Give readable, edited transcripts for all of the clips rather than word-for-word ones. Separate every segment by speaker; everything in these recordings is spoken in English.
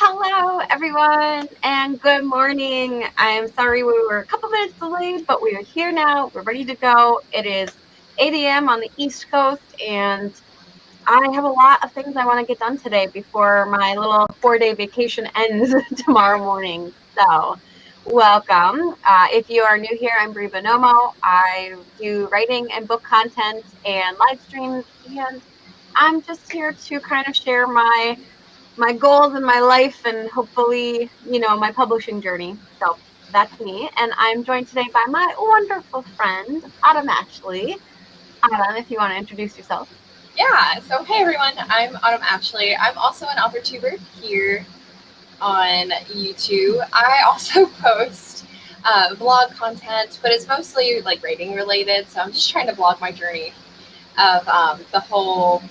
Speaker 1: Hello, everyone, and good morning. I'm sorry we were a couple minutes delayed, but we are here now. We're ready to go. It is 8 a.m. on the East Coast, and I have a lot of things I want to get done today before my little 4-day vacation ends tomorrow morning. So, welcome. If you are new here, I'm Brie Bonomo. I do writing and book content and live streams, and I'm just here to kind of share my goals in my life and hopefully, my publishing journey. So that's me. And I'm joined today by my wonderful friend, ASHLEIGH. Autumn, if you want to introduce yourself.
Speaker 2: Yeah, so hey everyone, I'm ASHLEIGH. I'm also an author tuber here on YouTube. I also post vlog content, but it's mostly like writing related. So I'm just trying to vlog my journey of the whole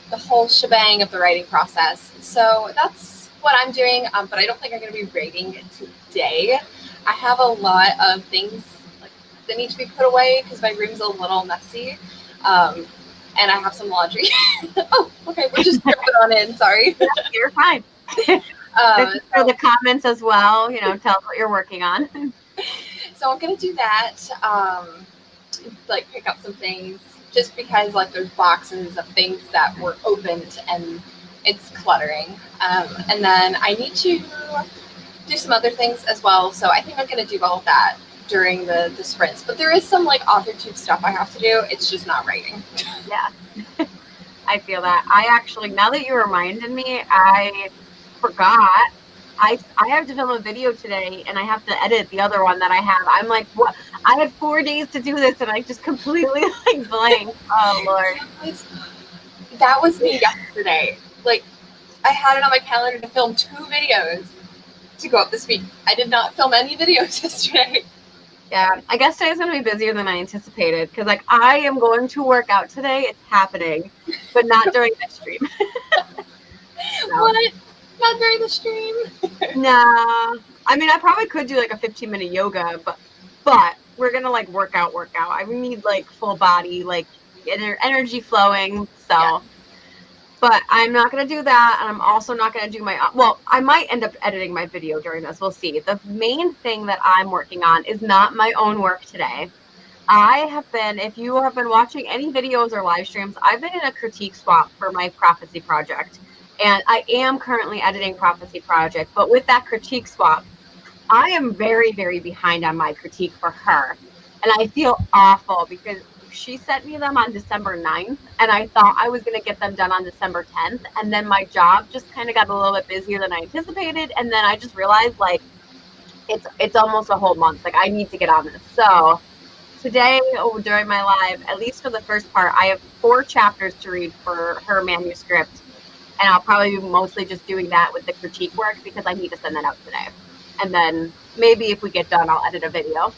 Speaker 2: shebang of the writing process. So that's what I'm doing. But I don't think I'm going to be writing today. I have a lot of things that need to be put away because my room's a little messy. And I have some laundry. Oh, okay. We're just jumping on in. Sorry.
Speaker 1: Yeah, you're fine. For the comments as well, tell us what you're working on.
Speaker 2: So I'm going to do that. Pick up some things just because there's boxes of things that were opened and it's cluttering. And then I need to do some other things as well. So I think I'm going to do all of that during the sprints, but there is some author tube stuff I have to do. It's just not writing.
Speaker 1: Yeah. I feel that. I actually, now that you reminded me, I forgot. I have to film a video today and I have to edit the other one that I have. I'm like, what? I had 4 days to do this and I just completely blanked. Oh Lord.
Speaker 2: That was me yesterday. I had it on my calendar to film 2 videos to go up this week. I did not film any videos yesterday.
Speaker 1: Yeah, I guess today's going to be busier than I anticipated because, I am going to work out today. It's happening, but not during this stream.
Speaker 2: No. What? Not during the stream?
Speaker 1: Nah. I mean, I probably could do a 15-minute yoga, but we're going to work out. I need full body, energy flowing. So. Yeah. But I'm not going to do that, and I'm also not going to do I might end up editing my video during this. We'll see. The main thing that I'm working on is not my own work today. If you have been watching any videos or live streams, I've been in a critique swap for my prophecy project, and I am currently editing prophecy project. But with that critique swap, I am very, very behind on my critique for her, and I feel awful because she sent me them on December 9th, and I thought I was going to get them done on December 10th, and then my job just kind of got a little bit busier than I anticipated, and then I just realized, it's almost a whole month. I need to get on this. So today, during my live, at least for the first part, I have 4 chapters to read for her manuscript, and I'll probably be mostly just doing that with the critique work because I need to send that out today. And then maybe if we get done, I'll edit a video.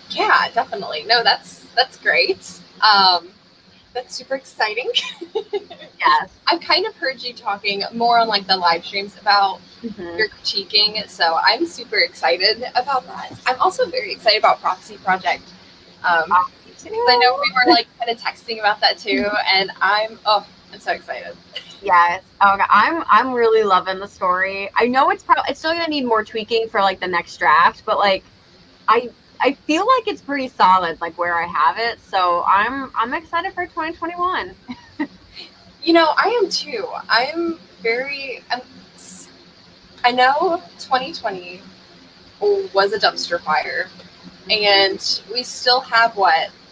Speaker 2: Yeah, definitely. No, that's great. That's super exciting.
Speaker 1: Yes.
Speaker 2: I've kind of heard you talking more on the live streams about your critiquing, so I'm super excited about that. I'm also very excited about Prophecy Project. I know we were kind of texting about that too, and I'm so excited.
Speaker 1: Yes. Oh, I'm really loving the story. I know it's still gonna need more tweaking for the next draft, but I feel like it's pretty solid, where I have it. So I'm excited for 2021.
Speaker 2: I am too. I know 2020 was a dumpster fire, and we still have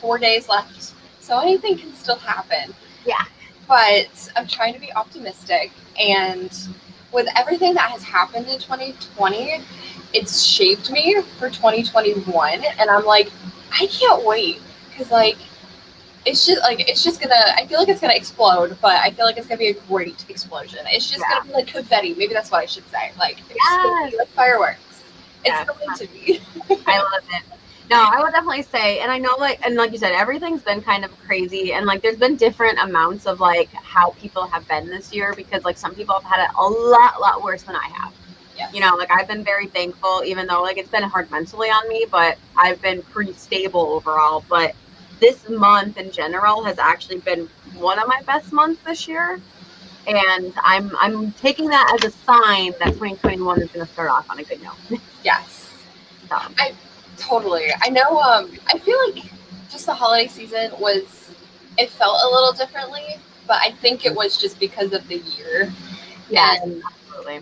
Speaker 2: 4 days left. So anything can still happen.
Speaker 1: Yeah.
Speaker 2: But I'm trying to be optimistic, and with everything that has happened in 2020, it's shaped me for 2021, and I'm I can't wait because it's just gonna, I feel like it's gonna explode, but I feel like it's gonna be a great explosion. It's just gonna be confetti. Maybe that's what I should say. It's gonna be fireworks. It's going to be.
Speaker 1: I love it. No, I would definitely say, and I know and like you said, everything's been kind of crazy, and there's been different amounts of how people have been this year because some people have had it a lot worse than I have.
Speaker 2: Yes.
Speaker 1: I've been very thankful, even though it's been hard mentally on me, but I've been pretty stable overall. But this month in general has actually been one of my best months this year. And I'm taking that as a sign that 2021 is going to start off on a good note.
Speaker 2: Yes.
Speaker 1: So.
Speaker 2: Totally. I know. I feel like just the holiday season it felt a little differently, but I think it was just because of the year.
Speaker 1: Yes,
Speaker 2: And
Speaker 1: absolutely.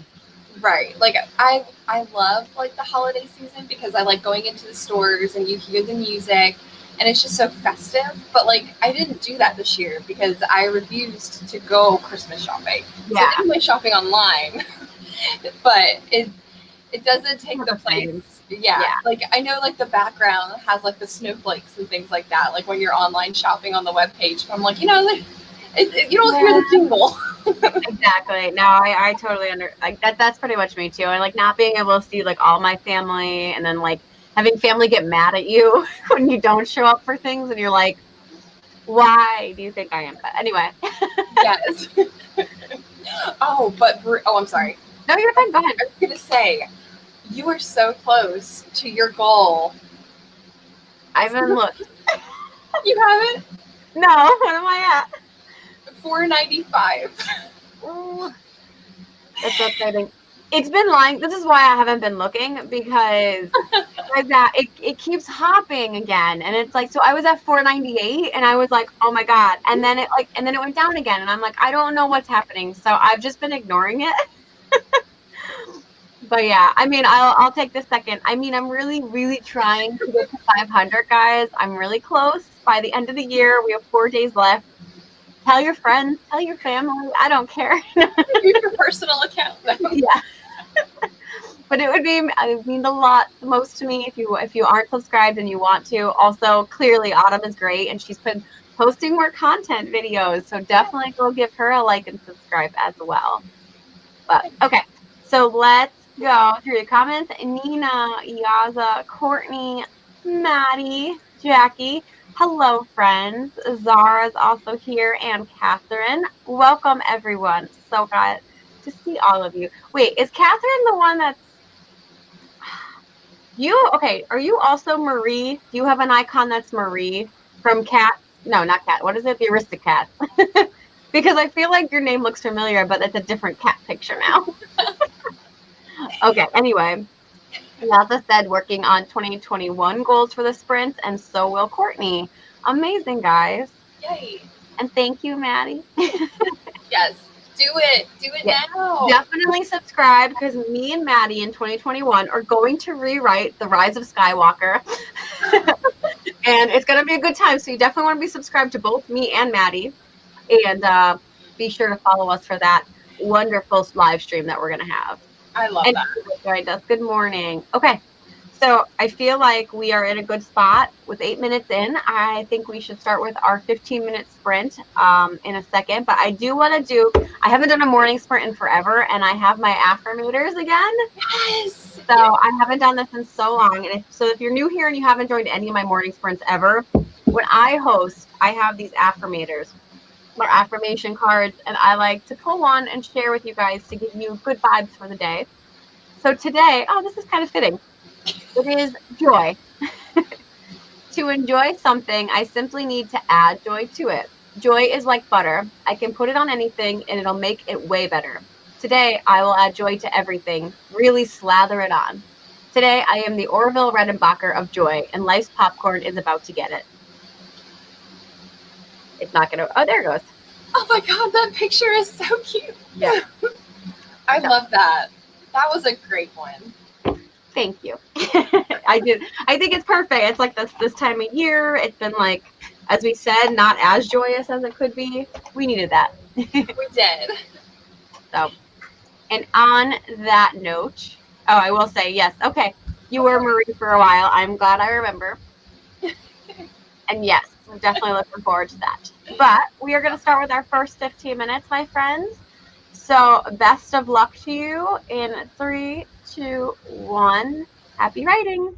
Speaker 2: right. Like I love like the holiday season because I like going into the stores and you hear the music and it's just so festive. But like I didn't do that this year because I refused to go Christmas shopping. So
Speaker 1: Yeah.
Speaker 2: I did my shopping online, but it doesn't take
Speaker 1: Not
Speaker 2: the
Speaker 1: the
Speaker 2: place.
Speaker 1: same.
Speaker 2: Yeah.
Speaker 1: Yeah.
Speaker 2: Like I know like the background has like the snowflakes and things like that. Like when you're online shopping on the webpage. But I'm like, like you don't hear the jingle.
Speaker 1: Exactly. No, I totally like that. That's pretty much me too. I like not being able to see like all my family, and then like having family get mad at you when you don't show up for things, and you're like, why do you think I am? But anyway.
Speaker 2: Yes. I'm sorry.
Speaker 1: No, you're fine. Go ahead.
Speaker 2: I was gonna say you are so close to your goal.
Speaker 1: I haven't looked.
Speaker 2: You haven't?
Speaker 1: No, what am I at?
Speaker 2: 495.
Speaker 1: Ooh, that's so exciting. It's been lying. This is why I haven't been looking, because like that it keeps hopping again, and it's like, so I was at 498 and I was like, oh my god, and then it went down again, and I'm like, I don't know what's happening, so I've just been ignoring it. But yeah, I mean, I'll take this second. I mean, I'm really trying to get to 500, guys. I'm really close. By the end of the year, we have 4 days left. Tell your friends, tell your family. I don't care.
Speaker 2: Use your personal account though.
Speaker 1: Yeah. But it would mean a lot the most to me if you aren't subscribed and you want to. Also, clearly Autumn is great and she's been posting more content videos, so definitely go give her a like and subscribe as well. But okay, so let's go through the comments. Nina, Yaza, Courtney, Maddie, Jackie. Hello, friends. Zara's also here, and Catherine. Welcome, everyone. So glad to see all of you. Wait, is Catherine the one that's you? Okay, are you also Marie? Do you have an icon that's Marie from Cat? No, not Cat. What is it? The Aristocats. Because I feel like your name looks familiar, but it's a different cat picture now. Okay, anyway, Yaza said working on 2021 goals for the sprints, and so will Courtney. Amazing, guys.
Speaker 2: Yay.
Speaker 1: And thank you, Maddie.
Speaker 2: Yes. Do it. Do it now.
Speaker 1: Definitely subscribe, because me and Maddie in 2021 are going to rewrite The Rise of Skywalker. And it's going to be a good time. So you definitely want to be subscribed to both me and Maddie. And be sure to follow us for that wonderful live stream that we're going to have.
Speaker 2: I love
Speaker 1: And
Speaker 2: that.
Speaker 1: joined us. Good morning. Okay. So I feel like we are in a good spot with 8 minutes in. I think we should start with our 15-minute sprint in a second. But I do want to I haven't done a morning sprint in forever, and I have my affirmators again.
Speaker 2: Yes.
Speaker 1: So I haven't done this in so long. And if you're new here and you haven't joined any of my morning sprints ever, when I host, I have these affirmators or affirmation cards, and I like to pull one and share with you guys to give you good vibes for the day. So today, this is kind of fitting. It is joy. To enjoy something, I simply need to add joy to it. Joy is like butter. I can put it on anything and it'll make it way better. Today, I will add joy to everything. Really slather it on. Today, I am the Orville Redenbacher of joy, and life's popcorn is about to get it. It's not going to. Oh, there it goes.
Speaker 2: Oh my god, that picture is so cute.
Speaker 1: Yeah.
Speaker 2: I love that. That was a great one.
Speaker 1: Thank you. I think it's perfect. It's like this time of year. It's been like, as we said, not as joyous as it could be. We needed that.
Speaker 2: We did.
Speaker 1: So, and on that note, I will say yes. Okay, you were Marie for a while. I'm glad I remember. And yes, I'm definitely looking forward to that. But we are going to start with our first 15 minutes, my friends. So best of luck to you in 3, 2, 1. Happy writing.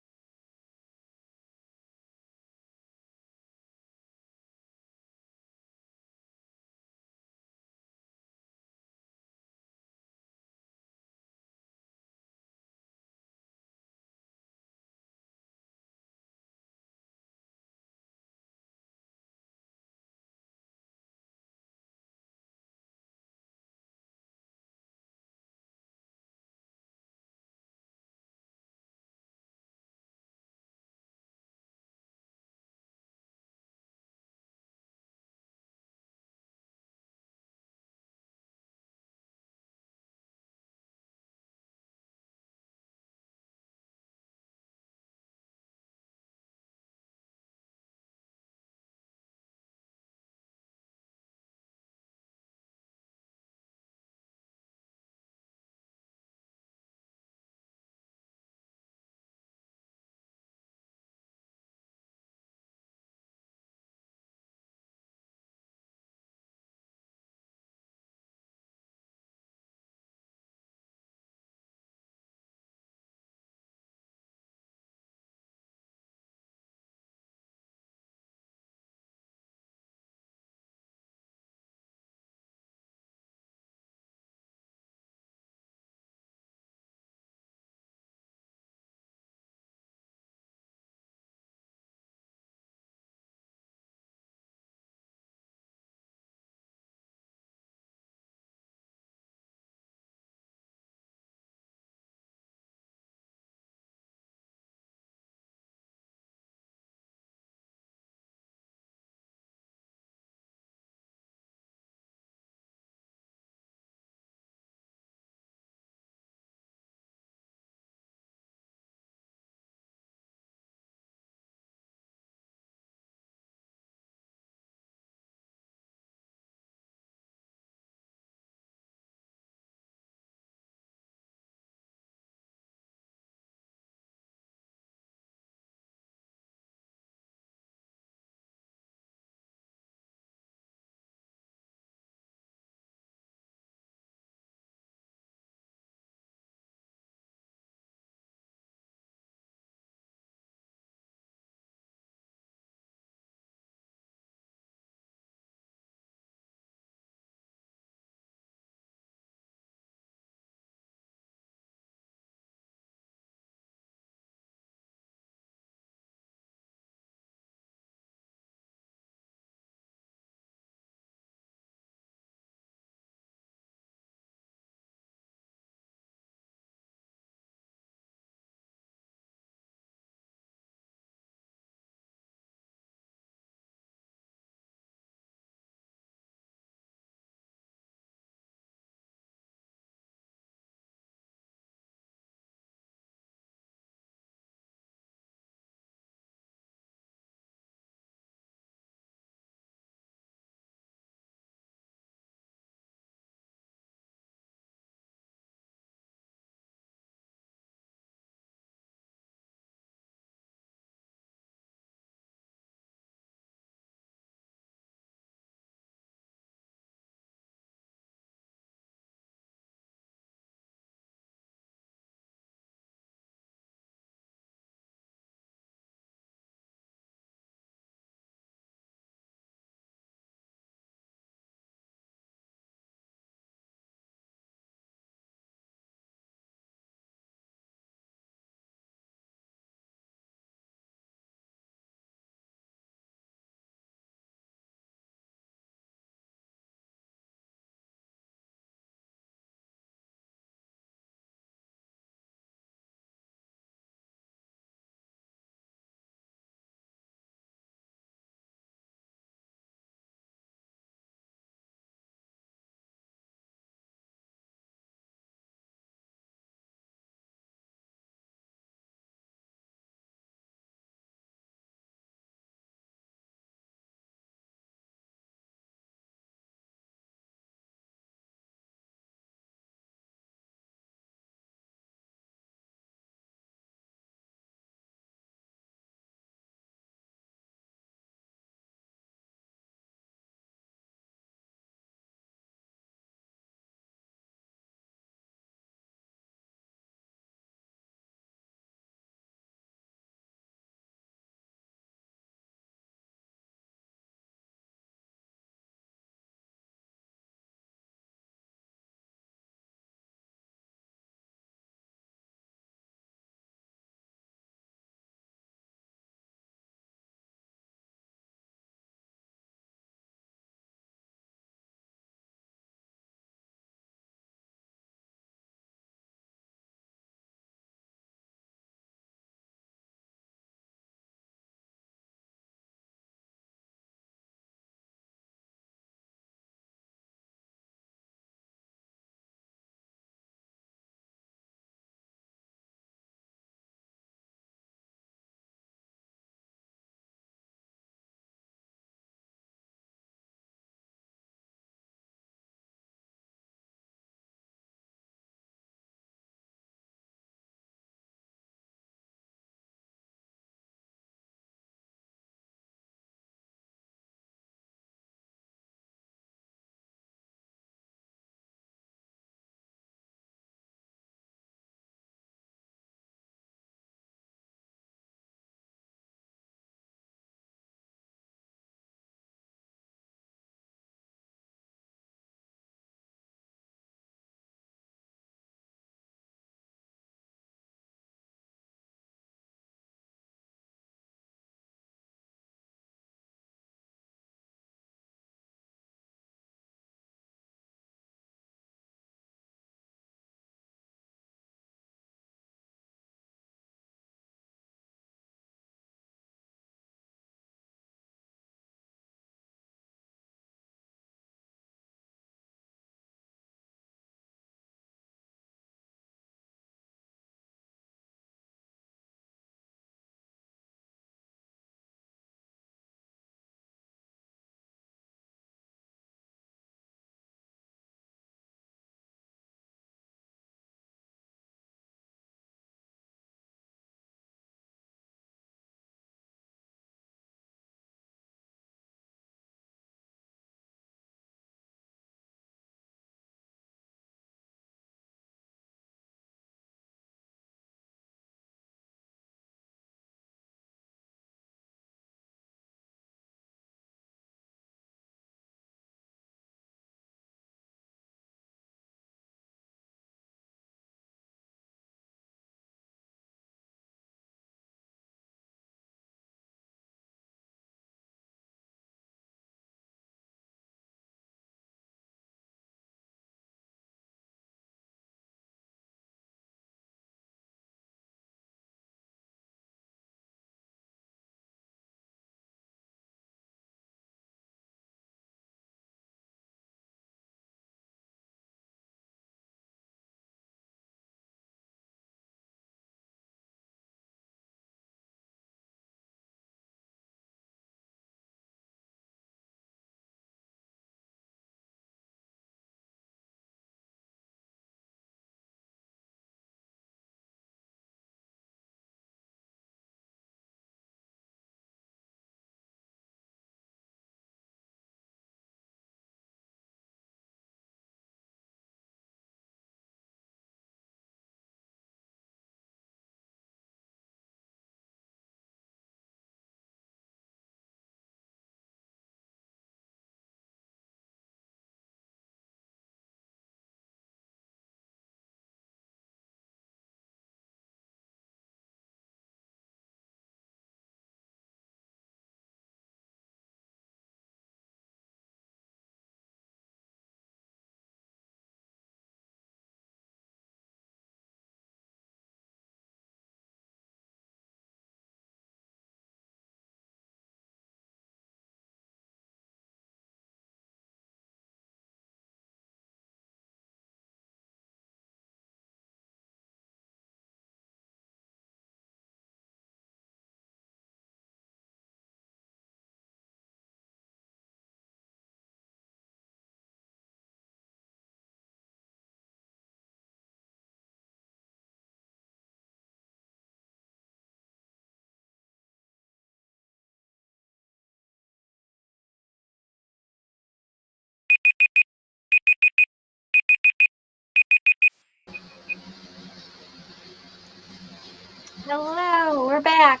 Speaker 1: Hello, we're back.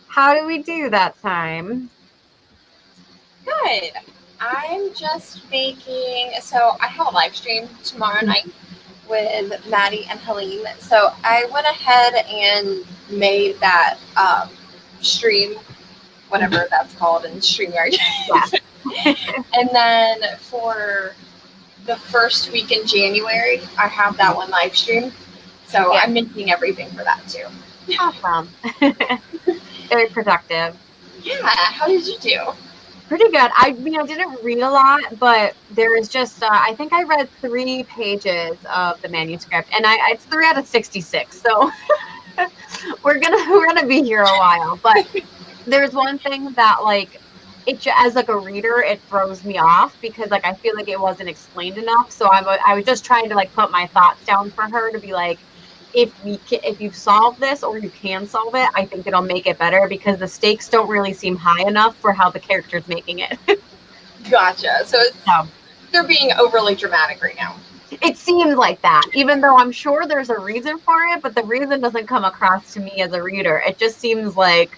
Speaker 1: How did we do that time?
Speaker 2: Good. I'm just making, so I have a live stream tomorrow night with Maddie and Helene. So I went ahead and made that stream, whatever that's called in StreamYard.
Speaker 1: Yeah.
Speaker 2: And then for the first week in January, I have that one live stream. So
Speaker 1: Yeah.
Speaker 2: I'm making everything for that too.
Speaker 1: Awesome. Very productive.
Speaker 2: Yeah. How did you do?
Speaker 1: Pretty good. I mean, I didn't read a lot, but there is just, I think I read 3 pages of the manuscript, and it's 3 out of 66. So we're gonna be here a while. But there's one thing that, like, as like a reader, it throws me off because like I feel like it wasn't explained enough. So I was just trying to like put my thoughts down for her to be like, if you solve this or you can solve it, I think it'll make it better because the stakes don't really seem high enough for how the character's making it.
Speaker 2: Gotcha. So they're being overly dramatic right now.
Speaker 1: It seems like that, even though I'm sure there's a reason for it, but the reason doesn't come across to me as a reader. It just seems like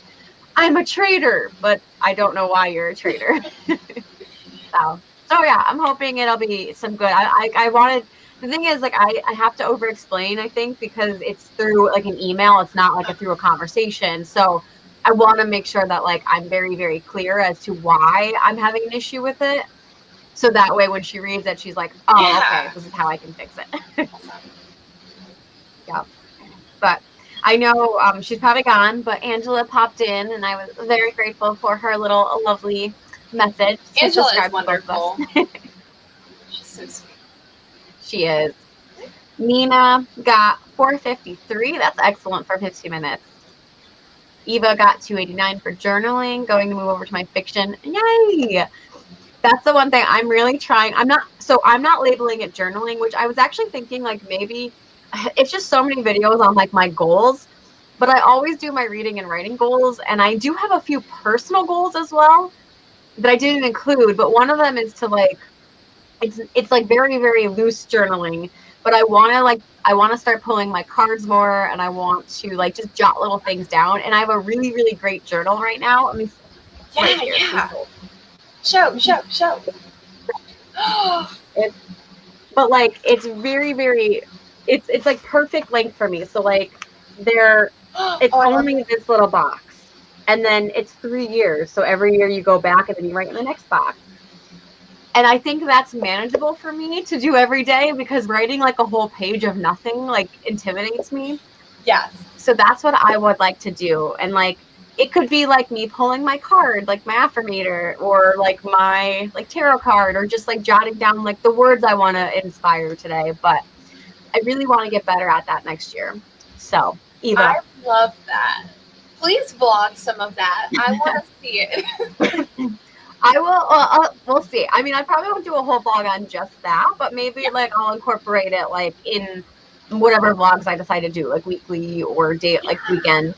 Speaker 1: I'm a traitor, but I don't know why you're a traitor. So yeah, I'm hoping it'll be some good. I wanted, the thing is, like, I have to over explain, I think, because it's through like an email. It's not like through a conversation. So I want to make sure that like I'm very, very clear as to why I'm having an issue with it. So that way when she reads it, she's like, oh, yeah. Okay, this is how I can fix it. Yeah. But I know she's probably gone, but Angela popped in, and I was very grateful for her little lovely message.
Speaker 2: Angela is wonderful. She's so sweet.
Speaker 1: She is. Nina got 453. That's excellent for 50 minutes. Eva got 289 for journaling. Going to move over to my fiction. Yay! That's the one thing I'm really trying. I'm not labeling it journaling, which I was actually thinking like maybe it's just so many videos on like my goals, but I always do my reading and writing goals, and I do have a few personal goals as well that I didn't include, but one of them is to like it's like very, very loose journaling, but I want to start pulling my cards more, and I want to like just jot little things down, and I have a really, really great journal right now. I mean,
Speaker 2: yeah. Show.
Speaker 1: But like it's very, very, it's like perfect length for me. So like it's only this little box, and then it's 3 years. So every year you go back and then you write in the next box. And I think that's manageable for me to do every day because writing like a whole page of nothing like intimidates me.
Speaker 2: Yes.
Speaker 1: So that's what I would like to do. And like it could be like me pulling my card, like my affirmator, or like my like tarot card, or just like jotting down like the words I want to inspire today. But I really want to get better at that next year. So, Eva.
Speaker 2: I love that. Please vlog some of that. I want to see it.
Speaker 1: I will. We'll see. I mean, I probably won't do a whole vlog on just that, but maybe like I'll incorporate it like in whatever vlogs I decide to do, like weekly or day, like weekend.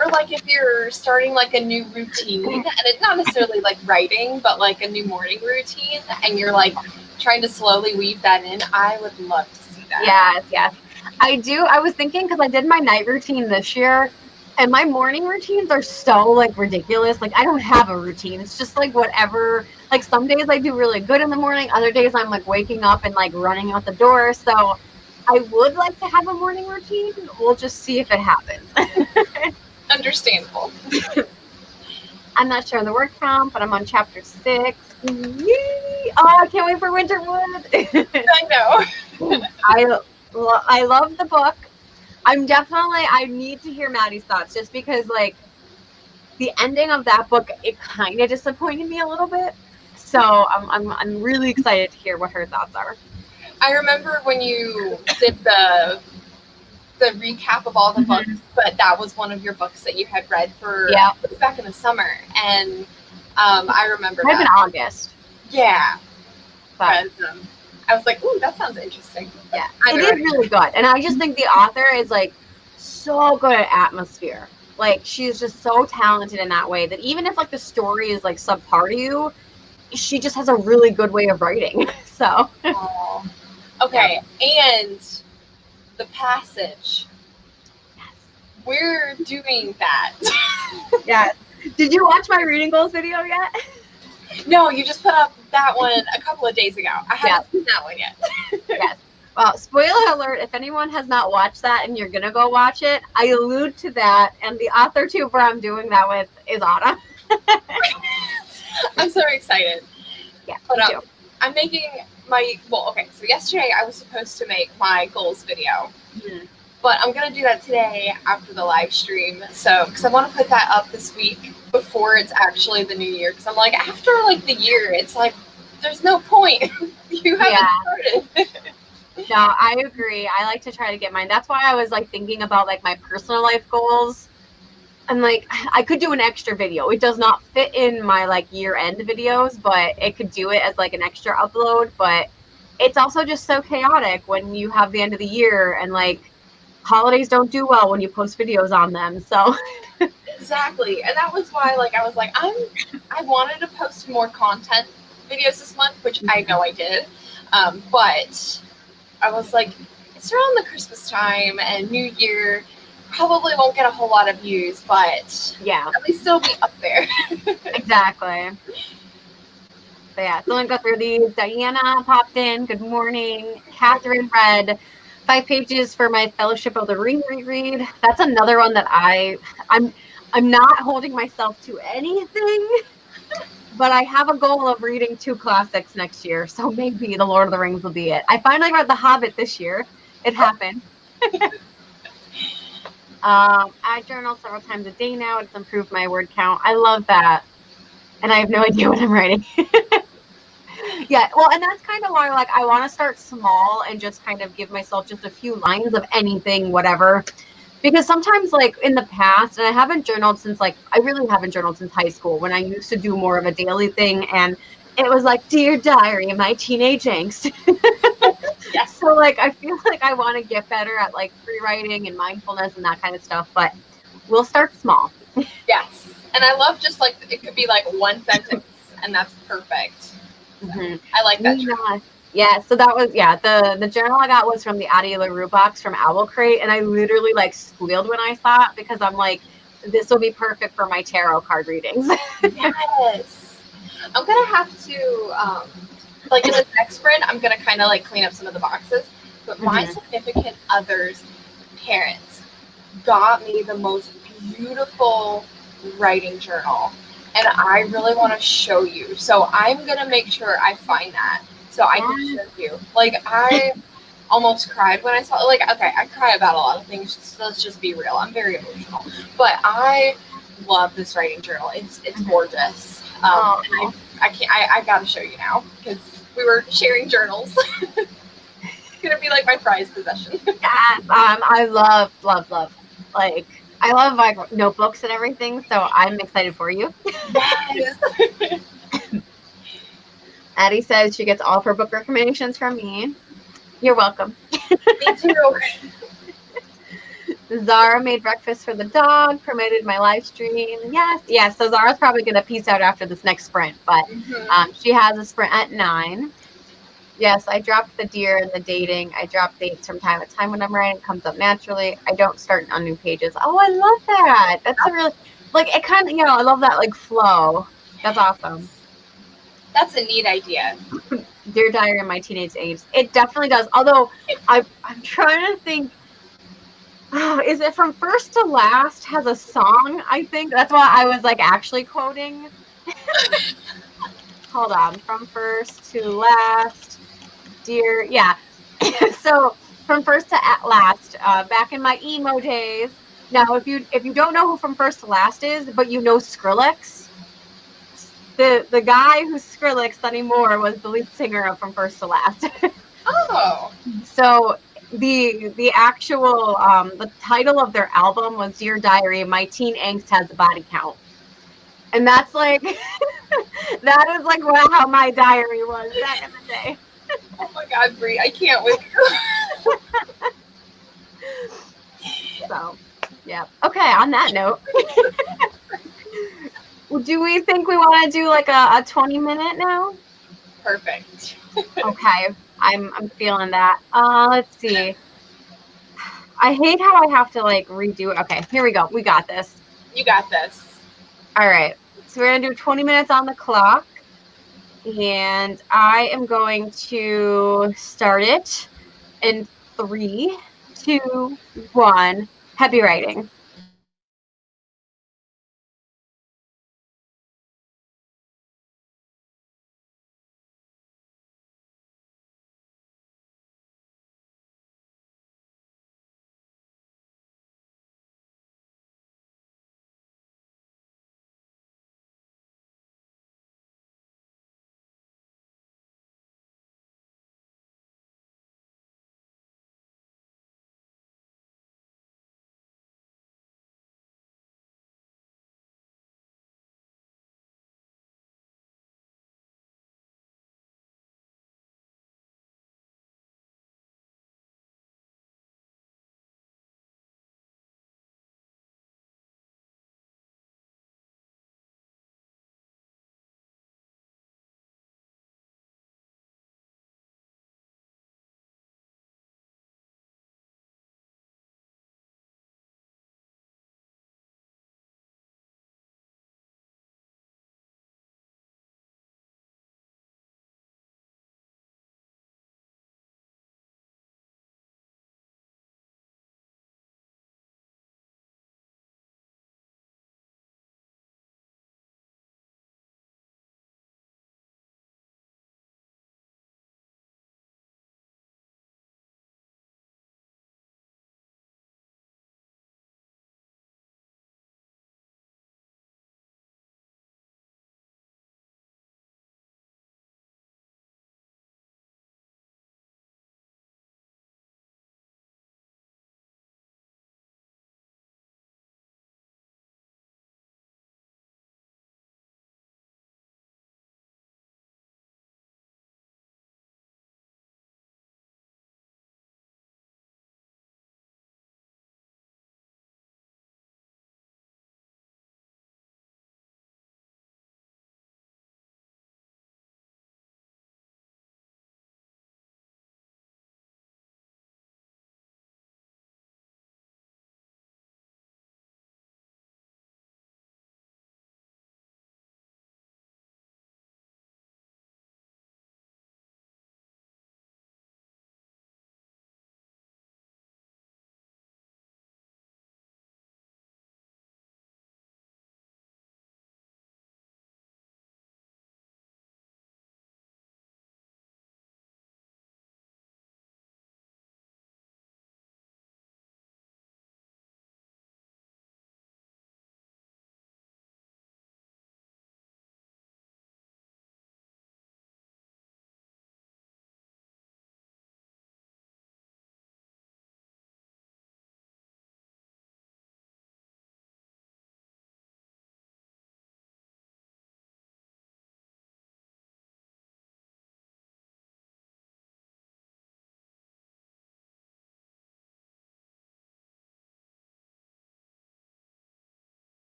Speaker 2: Or like if you're starting like a new routine, and it's not necessarily like writing, but like a new morning routine, and you're like trying to slowly weave that in. I would love to see that.
Speaker 1: Yes. I do. I was thinking because I did my night routine this year. And my morning routines are so like ridiculous. Like I don't have a routine. It's just like whatever. Like some days I do really good in the morning. Other days I'm like waking up and like running out the door. So I would like to have a morning routine. We'll just see if it happens.
Speaker 2: Understandable.
Speaker 1: I'm not sure on the word count, but I'm on chapter 6. Yay! Oh, I can't wait for Winterwood.
Speaker 2: I know.
Speaker 1: I love the book. I need to hear Maddie's thoughts just because like the ending of that book, it kind of disappointed me a little bit. So I'm really excited to hear what her thoughts are.
Speaker 2: I remember when you did the recap of all the books, but that was one of your books that you had read for back in the summer. And I remember
Speaker 1: that. It might have been August.
Speaker 2: Yeah.
Speaker 1: But
Speaker 2: I was like, ooh, that sounds interesting.
Speaker 1: Yeah, it is really good. And I just think the author is like so good at atmosphere. Like she's just so talented in that way that even if like the story is like subpar to you, she just has a really good way of writing. So
Speaker 2: okay. And the passage. We're doing that.
Speaker 1: Yes. Did you watch my reading goals video yet?
Speaker 2: No, you just put up that one a couple of days ago. I haven't seen that one yet.
Speaker 1: Yes. Well, spoiler alert, if anyone has not watched that and you're going to go watch it, I allude to that, and the author tuber I'm doing that with is Autumn.
Speaker 2: I'm so excited.
Speaker 1: Yeah,
Speaker 2: but
Speaker 1: me too.
Speaker 2: I'm making my, so yesterday I was supposed to make my goals video.
Speaker 1: Mm-hmm.
Speaker 2: But I'm going to do that today after the live stream. So, because I want to put that up this week before it's actually the new year. Because I'm like, after like the year, it's like, there's no point. You haven't started.
Speaker 1: No, I agree. I like to try to get mine. That's why I was like thinking about like my personal life goals. I'm like, I could do an extra video. It does not fit in my like year end videos, but it could do it as like an extra upload. But it's also just so chaotic when you have the end of the year and like, holidays don't do well when you post videos on them. So
Speaker 2: exactly. And that was why like I was like I wanted to post more content videos this month, which I know I did. But I was like, it's around the Christmas time and New Year, probably won't get a whole lot of views, but
Speaker 1: yeah,
Speaker 2: at least it'll be up there.
Speaker 1: Exactly. So yeah, so I'm gonna go through these. Diana popped in. Good morning. Catherine read 5 pages for my Fellowship of the Ring reread. That's another one that I'm not holding myself to anything, but I have a goal of reading 2 classics next year. So maybe The Lord of the Rings will be it. I finally read The Hobbit this year. It happened. I journal several times a day now. It's improved my word count. I love that. And I have no idea what I'm writing. Yeah, well, and that's kind of why, like, I want to start small and just kind of give myself just a few lines of anything, whatever. Because sometimes, like, in the past, and I haven't journaled since, like, I really haven't journaled since high school when I used to do more of a daily thing. And it was like, Dear Diary, my teenage angst.
Speaker 2: Yeah.
Speaker 1: So, like, I feel like I want to get better at, like, free writing and mindfulness and that kind of stuff. But we'll start small.
Speaker 2: Yes. And I love just, like, it could be, like, one sentence, and that's perfect.
Speaker 1: Mm-hmm.
Speaker 2: I like that.
Speaker 1: Yeah, so that was, the journal I got was from the Addie LaRue box from Owl Crate, and I literally, like, squealed when I saw it because I'm like, this will be perfect for my tarot card readings.
Speaker 2: Yes. I'm going to have to, like, in the next sprint, I'm going to kind of, like, clean up some of the boxes, but my significant other's parents got me the most beautiful writing journal. And I really want to show you. So I'm going to make sure I find that so I can show you. Like, I almost cried when I saw it. Like, okay, I cry about a lot of things. So let's just be real. I'm very emotional. But I love this writing journal. It's gorgeous. And I got to show you now because we were sharing journals. It's going to be like my prized possession.
Speaker 1: I love. Like, I love like notebooks and everything, so I'm excited for you.
Speaker 2: Yes.
Speaker 1: Addie says she gets all of her book recommendations from me. You're welcome.
Speaker 2: Me too.
Speaker 1: Zara made breakfast for the dog, promoted my live stream. Yes. So Zara's probably going to peace out after this next sprint, but she has a sprint at 9. Yes, I dropped the deer and the dating. I drop dates from time to time when I'm writing. It comes up naturally. I don't start on new pages. Oh, I love that. That's a really, like, it kind of, I love that, like, flow. That's awesome.
Speaker 2: That's a neat idea.
Speaker 1: Dear Diary of My Teenage Angst. It definitely does. Although, I'm trying to think, is it From First to Last has a song, I think? That's why I was, like, actually quoting. Hold on. From First to Last. Dear, yeah. So From First to Last, back in my emo days. Now, if you don't know who From First to Last is, but you know Skrillex, the guy who's Skrillex, Sonny Moore, was the lead singer of From First to Last.
Speaker 2: Oh.
Speaker 1: So the actual the title of their album was Dear Diary, My Teen Angst Has a Body Count. And that's like that is like how my diary was back in the day.
Speaker 2: Oh my God, Brie, I can't wait.
Speaker 1: So, yeah. Okay, on that note, do we think we want to do like a 20-minute now?
Speaker 2: Perfect.
Speaker 1: Okay, I'm feeling that. Let's see. I hate how I have to like redo it. Okay, here we go. We got this.
Speaker 2: You got this.
Speaker 1: All right. So we're going to do 20 minutes on the clock. And I am going to start it in 3, 2, 1. Happy writing.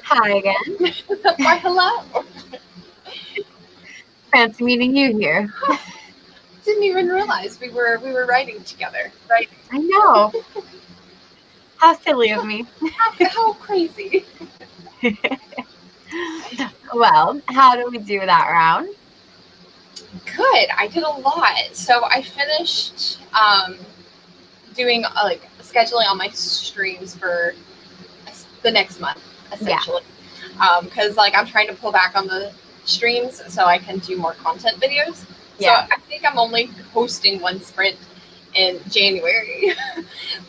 Speaker 1: Hi again.
Speaker 2: Why, hello.
Speaker 1: Fancy meeting you here.
Speaker 2: Didn't even realize we were writing together. Right?
Speaker 1: I know. How silly of me.
Speaker 2: How crazy.
Speaker 1: Well, how do we do that round?
Speaker 2: Good. I did a lot. So I finished doing like scheduling all my streams for the next month, essentially. Because like I'm trying to pull back on the streams so I can do more content videos.
Speaker 1: Yeah.
Speaker 2: So I think I'm only hosting one sprint in January,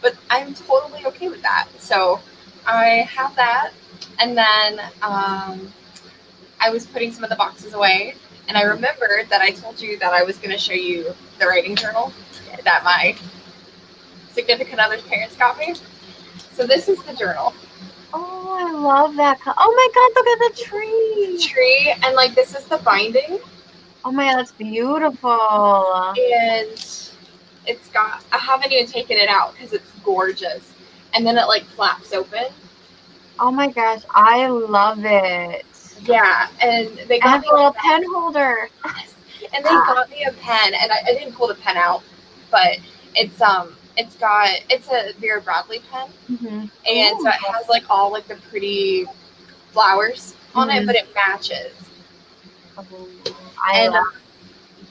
Speaker 2: but I'm totally okay with that. So I have that, and then I was putting some of the boxes away, and I remembered that I told you that I was going to show you the writing journal that my significant other's parents got me. So this is the journal.
Speaker 1: Oh, I love that. Oh my God, look at the tree.
Speaker 2: And like this is the binding.
Speaker 1: Oh my God, that's beautiful.
Speaker 2: And it's got, I haven't even taken it out because it's gorgeous. And then it like flaps open.
Speaker 1: Oh my gosh, I love it.
Speaker 2: Yeah, and they
Speaker 1: And
Speaker 2: got
Speaker 1: a little pen holder.
Speaker 2: And they got me a pen, and I didn't pull the pen out, but it's a Vera Bradley pen, and so it has like all like the pretty flowers on it, but it matches.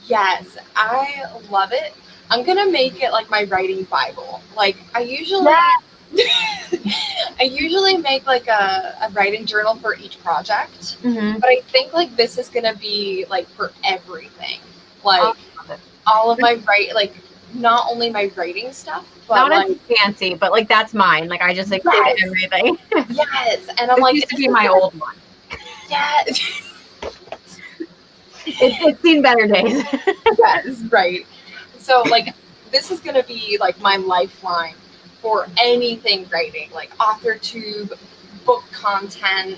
Speaker 2: Yes, I love it. I'm gonna make it like my writing Bible. Like I usually make like a writing journal for each project, but I think like this is gonna be like for everything. Like all of my not only my writing stuff, but
Speaker 1: not
Speaker 2: like
Speaker 1: as fancy, but like that's mine. Like I just included everything.
Speaker 2: Yes, and I'm
Speaker 1: this
Speaker 2: like,
Speaker 1: used to be my old one.
Speaker 2: Yes.
Speaker 1: It's seen better days.
Speaker 2: Yes, right. So like this is gonna be like my lifeline for anything writing, like AuthorTube, book content,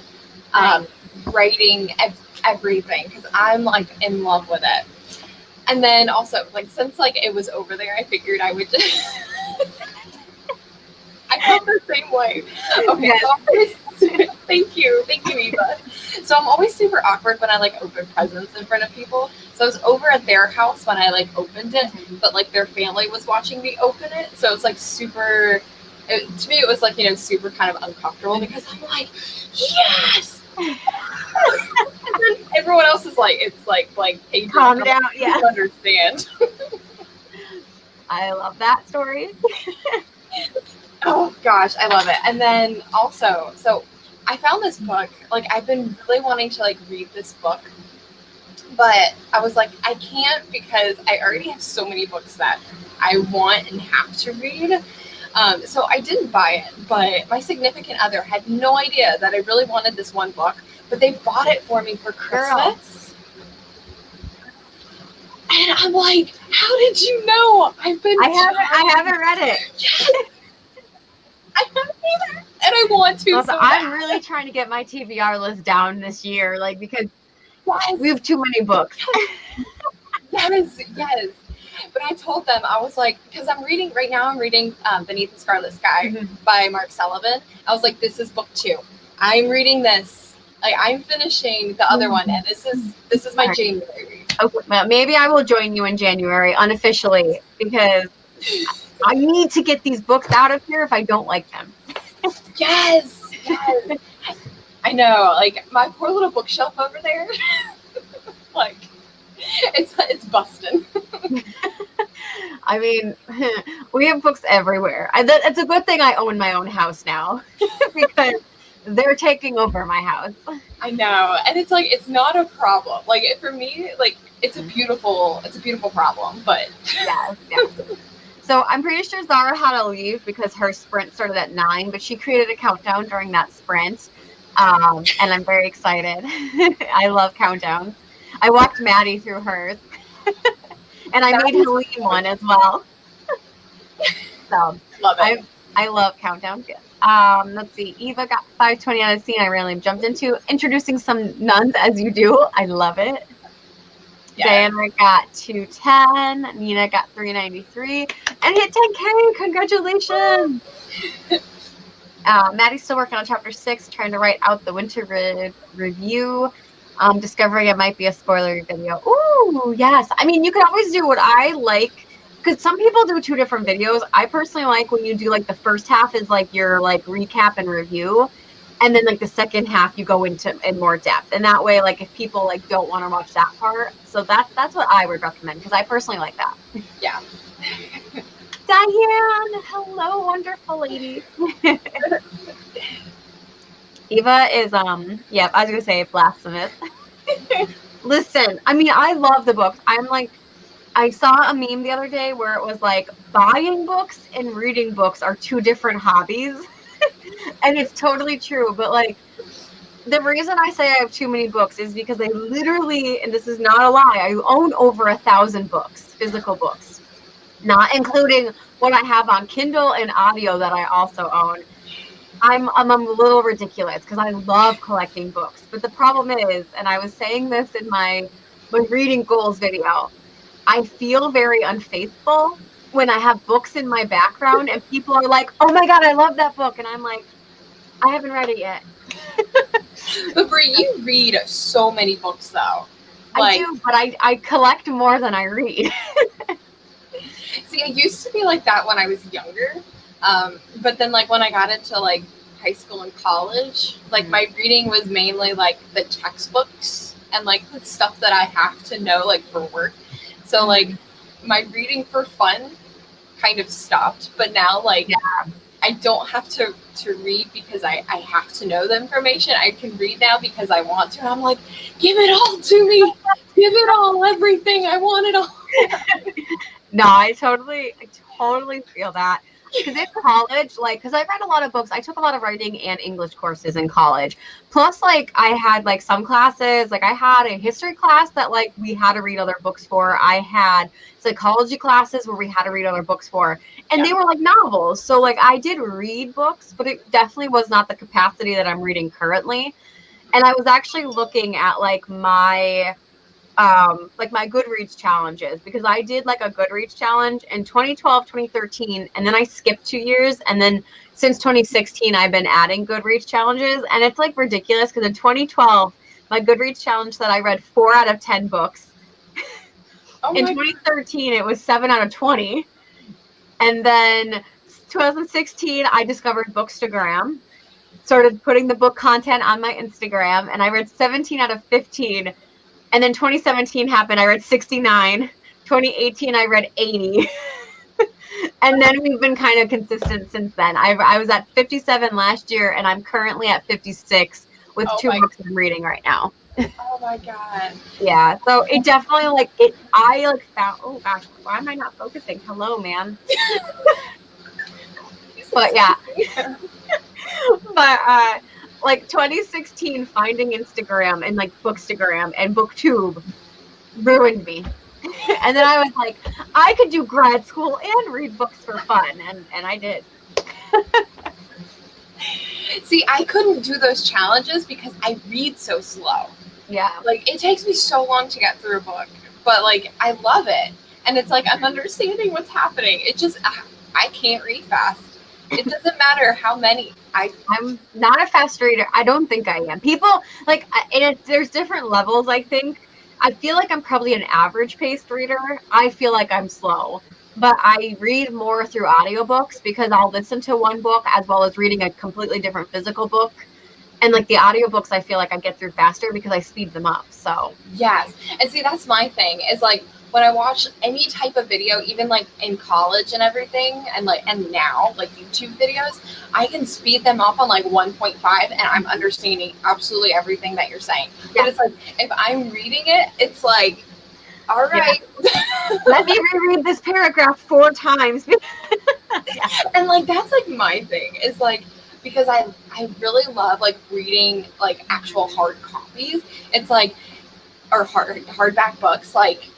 Speaker 2: writing, everything, because I'm like in love with it. And then also like since like it was over there, I figured I would just I felt the same way. Okay, yes. So thank you, Eva. So I'm always super awkward when I like open presents in front of people. So I was over at their house when I like opened it, but like their family was watching me open it. So it's like super. To me, it was like super kind of uncomfortable because I'm like, yes. And then everyone else is like, it's like hey,
Speaker 1: calm down, yeah.
Speaker 2: You understand.
Speaker 1: I love that story.
Speaker 2: Oh gosh, I love it. And then also, so I found this book. Like I've been really wanting to like read this book, but I was like, I can't because I already have so many books that I want and have to read. So I didn't buy it, but my significant other had no idea that I really wanted this one book, but they bought it for me for Christmas. And I'm like, how did you know?
Speaker 1: I haven't read it.
Speaker 2: Yes. I haven't either, and I want to.
Speaker 1: Also, I'm really trying to get my TBR list down this year, like because we have too many books.
Speaker 2: Yes. But I told them, I was like, because I'm reading Beneath the Scarlet Sky by Mark Sullivan. I was like, this is book 2. I'm reading this. Like I'm finishing the other one, and this is my January read.
Speaker 1: Okay, well, maybe I will join you in January unofficially because I need to get these books out of here if I don't like them.
Speaker 2: Yes. I know. Like my poor little bookshelf over there. Like it's busting.
Speaker 1: I mean, we have books everywhere. It's a good thing I own my own house now because they're taking over my house.
Speaker 2: I know, and it's like it's not a problem. Like for me, like it's a beautiful problem. But
Speaker 1: yes. So I'm pretty sure Zara had to leave because her sprint started at 9, but she created a countdown during that sprint, and I'm very excited. I love countdowns. I walked Maddie through hers, and I made Helene one as well. So
Speaker 2: love it.
Speaker 1: I love countdowns. Yes. Let's see. Eva got 520 on a scene I randomly jumped into, introducing some nuns as you do. I love it. Yeah. Diana got 210. Nina got 393 and hit 10K. Congratulations. Maddie's still working on chapter 6, trying to write out the winter review. Discovering it might be a spoiler video. Ooh, yes. I mean, you can always do what I like, because some people do 2 different videos. I personally like when you do like the first half is like your like recap and review, and then like the second half you go into in more depth. And that way, like if people like don't want to watch that part, so that's what I would recommend, because I personally like that.
Speaker 2: Yeah.
Speaker 1: Diane, hello, wonderful lady. Eva is yeah, I was gonna say blasphemous. Listen, I mean, I love the books. I'm like, I saw a meme the other day where it was like, buying books and reading books are 2 different hobbies. And it's totally true. But like, the reason I say I have too many books is because I literally, and this is not a lie, I own over 1,000 books, physical books, not including what I have on Kindle and audio that I also own. I'm a little ridiculous because I love collecting books. But the problem is, and I was saying this in my reading goals video, I feel very unfaithful when I have books in my background and people are like, oh my God, I love that book. And I'm like, I haven't read it yet.
Speaker 2: But Brie, you read so many books though.
Speaker 1: Like, I do, but I collect more than I read.
Speaker 2: See, I used to be like that when I was younger. But then like when I got into like high school and college, like my reading was mainly like the textbooks and like the stuff that I have to know like for work. So like my reading for fun kind of stopped, but now like I don't have to read because I have to know the information. I can read now because I want to. And I'm like, give it all to me. Give it all, everything. I want it all.
Speaker 1: No, I totally feel that. Because in college, like, because I read a lot of books, I took a lot of writing and English courses in college. Plus, like, I had like some classes, like I had a history class that like we had to read other books for. I had psychology classes where we had to read other books for, and they were like novels. So like I did read books, but it definitely was not the capacity that I'm reading currently. And I was actually looking at like my Goodreads challenges, because I did like a Goodreads challenge in 2012, 2013, and then I skipped 2 years. And then since 2016, I've been adding Goodreads challenges, and it's like ridiculous because in 2012, my Goodreads challenge that I read 4 out of 10 books. In 2013, it was 7 out of 20. And then 2016, I discovered Bookstagram, started putting the book content on my Instagram, and I read 17 out of 15. And then 2017 happened. I read 69. 2018, I read 80. And then we've been kind of consistent since then. I was at 57 last year, and I'm currently at 56 with 2 books I'm reading right now.
Speaker 2: Oh my God.
Speaker 1: Yeah. So it definitely like it. I like found. Oh gosh, why am I not focusing? Hello, man. But yeah. But like 2016, finding Instagram and like Bookstagram and BookTube ruined me. And then I was like, I could do grad school and read books for fun, and I did.
Speaker 2: See, I couldn't do those challenges because I read so slow.
Speaker 1: Yeah.
Speaker 2: Like it takes me so long to get through a book, but like I love it. And it's like I'm understanding what's happening. It just I can't read fast. It doesn't matter how many.
Speaker 1: I'm not a fast reader. I don't think I am. People like there's different levels. I think I feel like I'm probably an average paced reader. I feel like I'm slow, but I read more through audiobooks because I'll listen to one book as well as reading a completely different physical book. And like the audiobooks, I feel like I get through faster because I speed them up. So
Speaker 2: yes, and see that's my thing is like when I watch any type of video, even like in college and everything, and now like YouTube videos, I can speed them up on like 1.5 and I'm understanding absolutely everything that you're saying. Yeah. But it's like if I'm reading it, it's like, all right.
Speaker 1: Yeah. Let me reread this paragraph 4 times.
Speaker 2: Yeah. And like that's like my thing is like because I really love like reading like actual hard copies. It's like or hardback books like.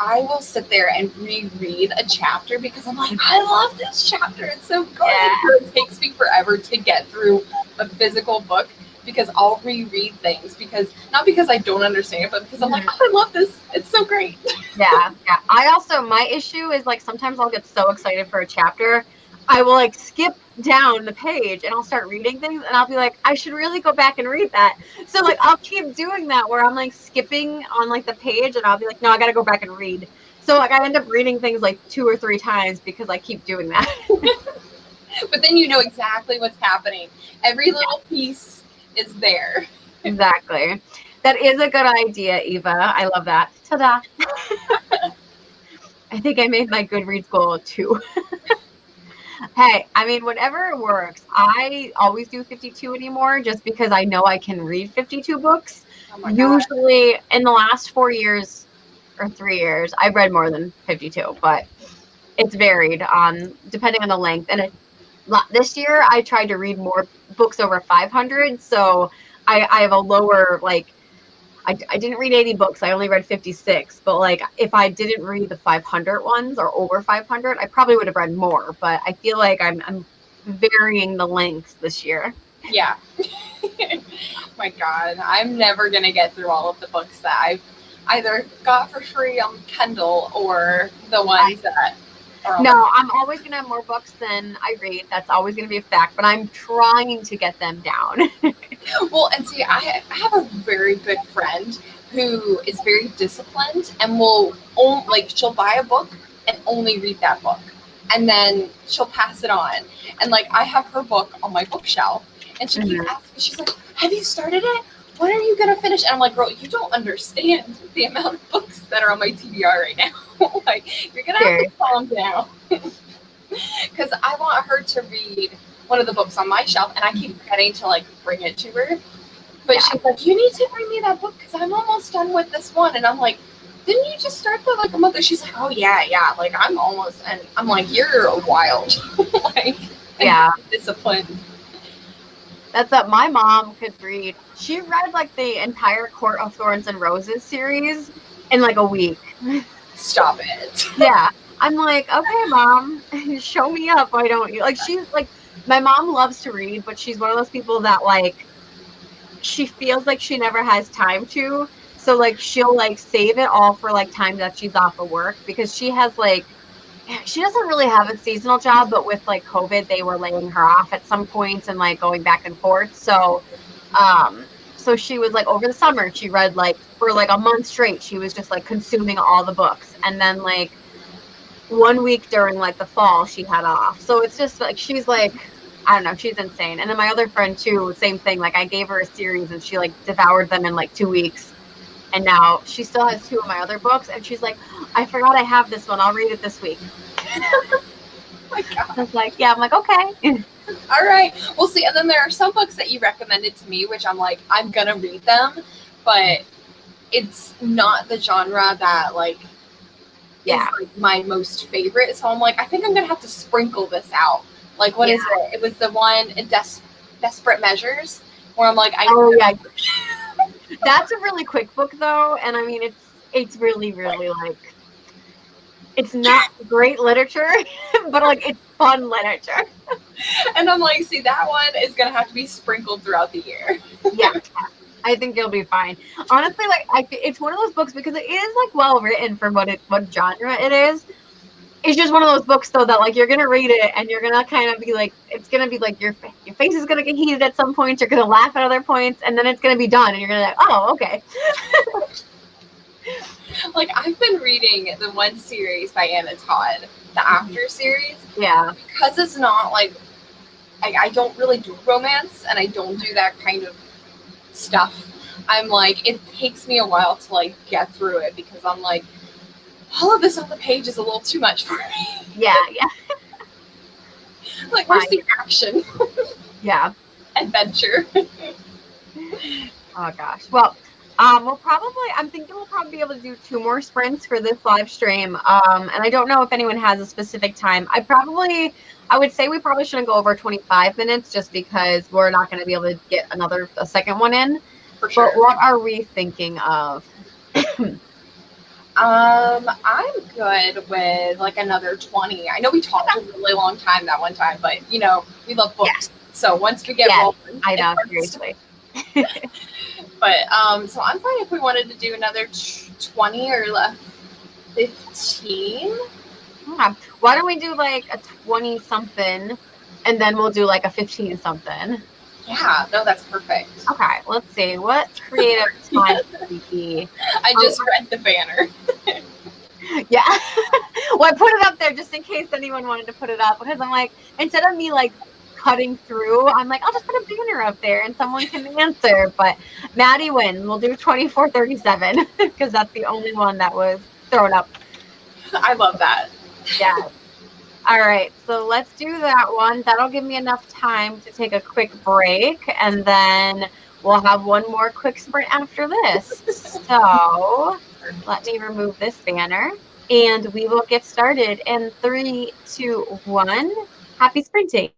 Speaker 2: I will sit there and reread a chapter because I'm like, I love this chapter. It's so good. Yeah. It takes me forever to get through a physical book because I'll reread things not because I don't understand it, but because I'm like, oh, I love this. It's so great.
Speaker 1: Yeah. I also, my issue is like sometimes I'll get so excited for a chapter. I will like skip down the page and I'll start reading things and I'll be like, I should really go back and read that. So like I'll keep doing that where I'm like skipping on like the page and I'll be like, no, I gotta go back and read. So like I end up reading things like 2 or 3 times because I keep doing that.
Speaker 2: But then you know exactly what's happening. Every little piece is there.
Speaker 1: Exactly. That is a good idea, Eva. I love that. Ta-da. I think I made my Goodreads goal too. Hey, I mean, whatever works. I always do 52 anymore just because I know I can read 52 books.
Speaker 2: Oh my God.
Speaker 1: Usually in the last 4 years or 3 years, I've read more than 52, but it's varied depending on the length. And this year I tried to read more books over 500, so I have a lower like I didn't read 80 books. I only read 56. But like, if I didn't read the 500 ones or over 500, I probably would have read more. But I feel like I'm varying the lengths this year.
Speaker 2: Yeah. My God, I'm never gonna get through all of the books that I've either got for free on Kindle or the ones that are.
Speaker 1: No, I'm always gonna have more books than I read. That's always gonna be a fact. But I'm trying to get them down.
Speaker 2: Well, and see, I have a very good friend who is very disciplined and will she'll buy a book and only read that book, and then she'll pass it on. And like I have her book on my bookshelf, and she keeps asking me, she's like, "Have you started it? When are you gonna finish?" And I'm like, "Girl, you don't understand the amount of books that are on my TBR right now. Like, you're gonna have to calm down." Because I want her to read one of the books on my shelf, and I keep forgetting to like bring it to her. But she's like, "You need to bring me that book because I'm almost done with this one." And I'm like, "Didn't you just start that like a month?" She's like, "Oh yeah, like I'm almost." And I'm like, "You're wild." Like,
Speaker 1: yeah,
Speaker 2: disciplined.
Speaker 1: That's what my mom could read. She read like the entire Court of Thorns and Roses series in like a week.
Speaker 2: Stop it.
Speaker 1: Yeah. I'm like, okay, Mom, show me up. Why don't you? Like, she's like, my mom loves to read, but she's one of those people that like, she feels like she never has time to. So like, she'll like save it all for like time that she's off of work because she has like, she doesn't really have a seasonal job, but with like COVID, they were laying her off at some points and like going back and forth. So, so she was like over the summer, she read like for like a month straight, she was just like consuming all the books. And then like 1 week during like the fall, she had off. So it's just like, she's like, I don't know, she's insane. And then my other friend too, same thing. Like I gave her a series and she like devoured them in like 2 weeks. And now she still has 2 of my other books. And she's like, I forgot I have this one. I'll read it this week.
Speaker 2: Oh my God.
Speaker 1: I was like, yeah, I'm like, okay.
Speaker 2: All right. Well, see, and then there are some books that you recommended to me, which I'm like, I'm going to read them, but it's not the genre that like is like my most favorite. So I'm like, I think I'm going to have to sprinkle this out. Like, what is it? It was the one in Desperate Measures where I'm like,
Speaker 1: That's a really quick book though. And I mean, it's really, really like, it's not great literature, but like it's fun literature.
Speaker 2: And I'm like, see, that one is going to have to be sprinkled throughout the year.
Speaker 1: Yeah. I think you'll be fine. Honestly, like it's one of those books because it is like well written for what genre it is. It's just one of those books though that like you're gonna read it and you're gonna kind of be like, it's gonna be like your face is gonna get heated at some points. You're gonna laugh at other points, and then it's gonna be done, and you're gonna be like, oh, okay.
Speaker 2: Like I've been reading the one series by Anna Todd, the After series.
Speaker 1: Yeah.
Speaker 2: Because it's not like I don't really do romance and I don't do that kind of stuff. I'm like, it takes me a while to like get through it because I'm like, all of this on the page is a little too much for me.
Speaker 1: Yeah.
Speaker 2: Like, where's the action?
Speaker 1: Yeah.
Speaker 2: Adventure.
Speaker 1: Oh gosh. Well, I'm thinking we'll probably be able to do 2 more sprints for this live stream. And I don't know if anyone has a specific time. I would say we probably shouldn't go over 25 minutes just because we're not going to be able to get a second one in.
Speaker 2: For sure.
Speaker 1: But what are we thinking of?
Speaker 2: I'm good with like another 20. I know we talked a really long time that one time, but you know, we love books. Yeah. So once we get rolling,
Speaker 1: I know, seriously.
Speaker 2: But so I'm fine if we wanted to do another 20 or 15.
Speaker 1: Yeah. Why don't we do like a 20 something and then we'll do like a 15 something?
Speaker 2: Yeah, no, that's perfect.
Speaker 1: Okay, let's see. What creative time would we be?
Speaker 2: I just read the banner.
Speaker 1: Yeah. Well, I put it up there just in case anyone wanted to put it up because I'm like, instead of me like cutting through, I'm like, I'll just put a banner up there and someone can answer. But Maddie wins. We'll do 2437 because that's the only one that was thrown up.
Speaker 2: I love that.
Speaker 1: Yeah. All right. So let's do that one. That'll give me enough time to take a quick break and then we'll have one more quick sprint after this. So let me remove this banner and we will get started in 3, 2, 1. Happy sprinting.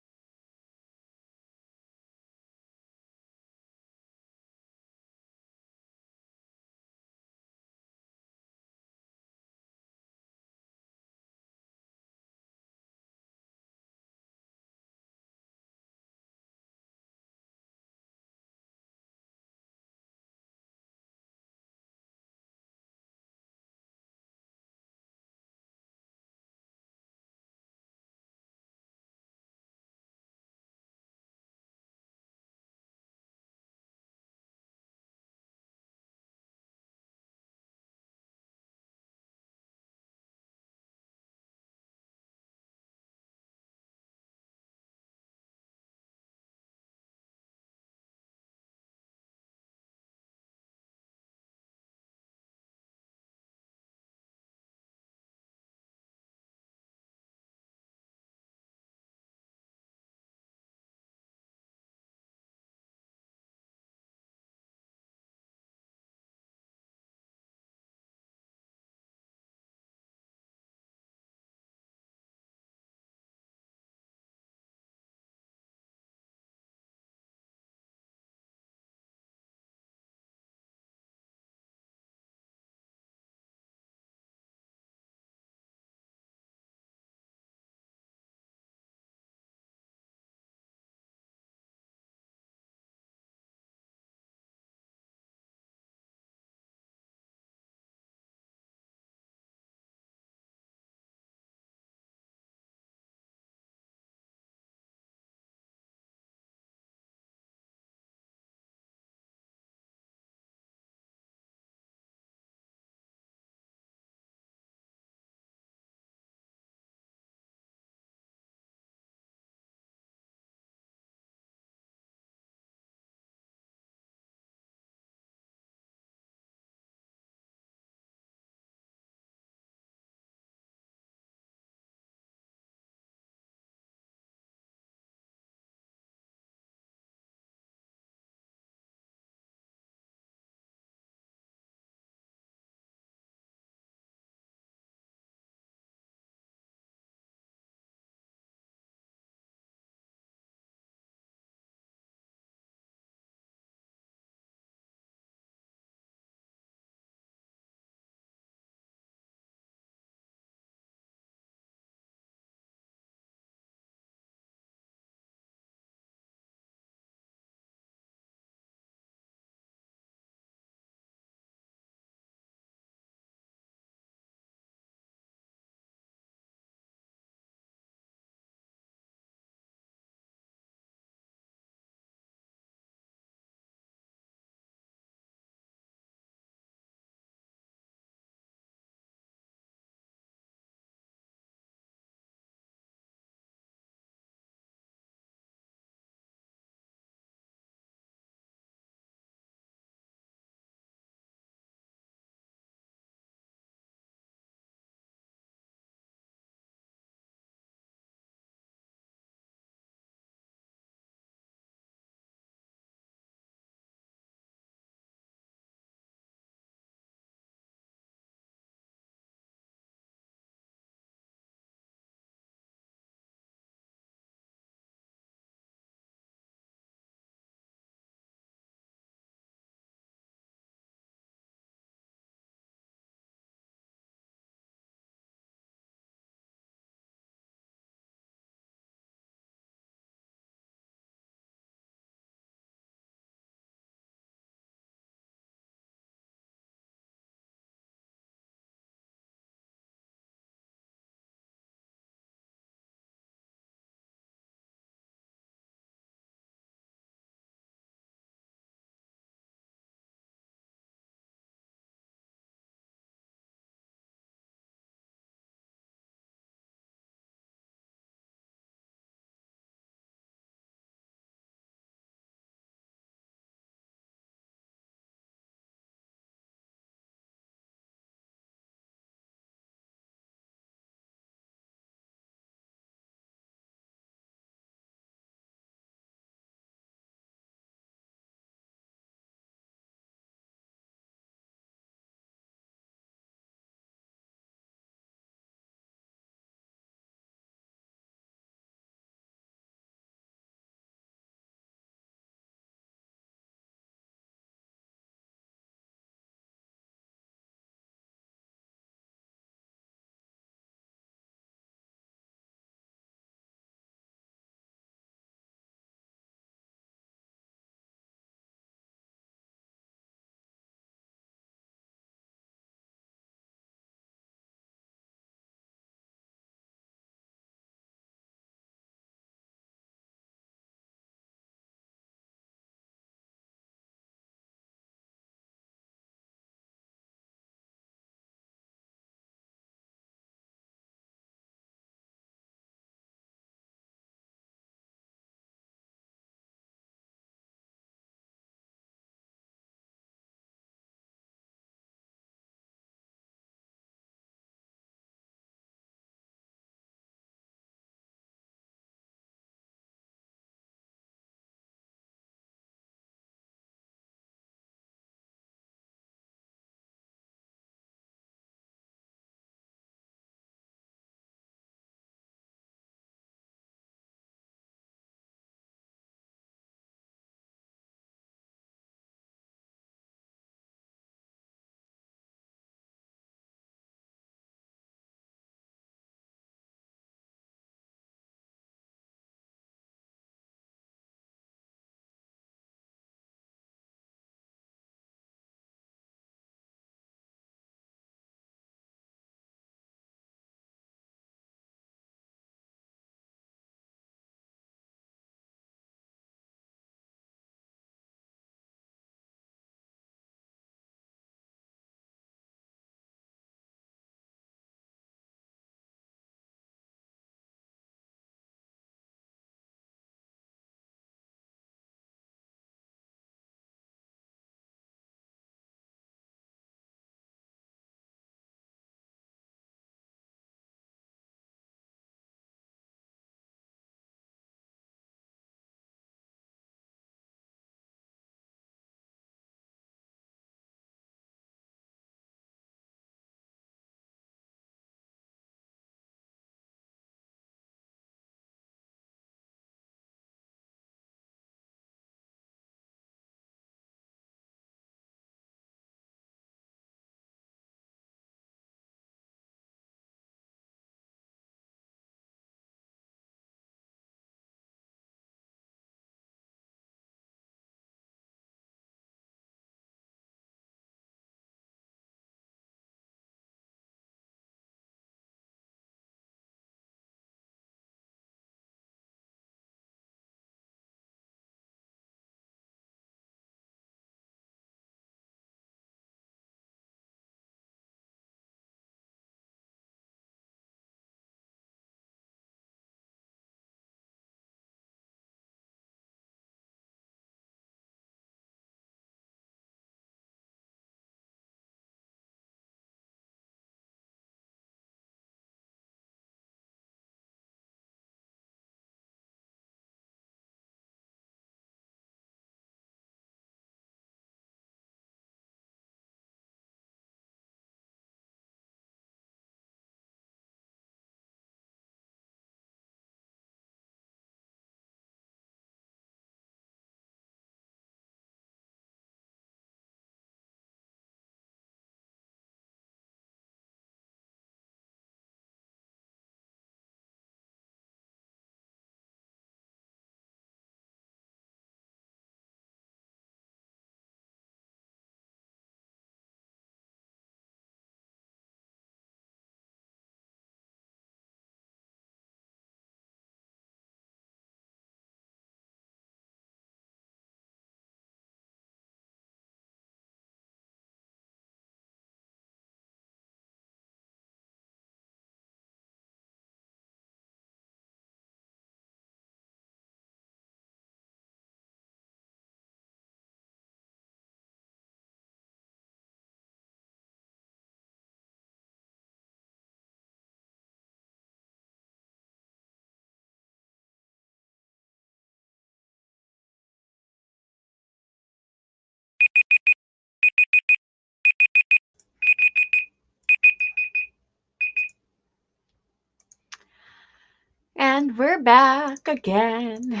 Speaker 1: And we're back again.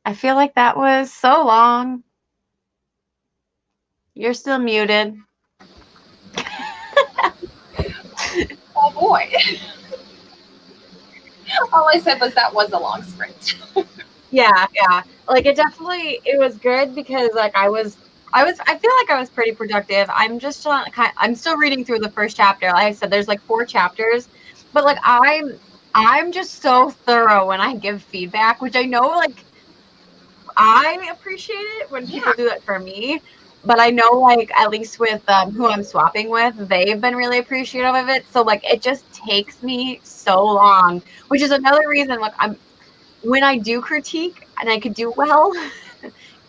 Speaker 1: I feel like that was so long. You're still muted.
Speaker 2: Oh boy. All I said was that was a long sprint.
Speaker 1: Yeah. Like it was good because like I feel like I was pretty productive. I'm still reading through the first chapter. Like I said, there's like 4 chapters, but like I'm just so thorough when I give feedback, which I know like I appreciate it when people do that for me. But I know, like, at least with who I'm swapping with, they've been really appreciative of it. So, like, it just takes me so long, which is another reason, like, when I do critique and I could do well,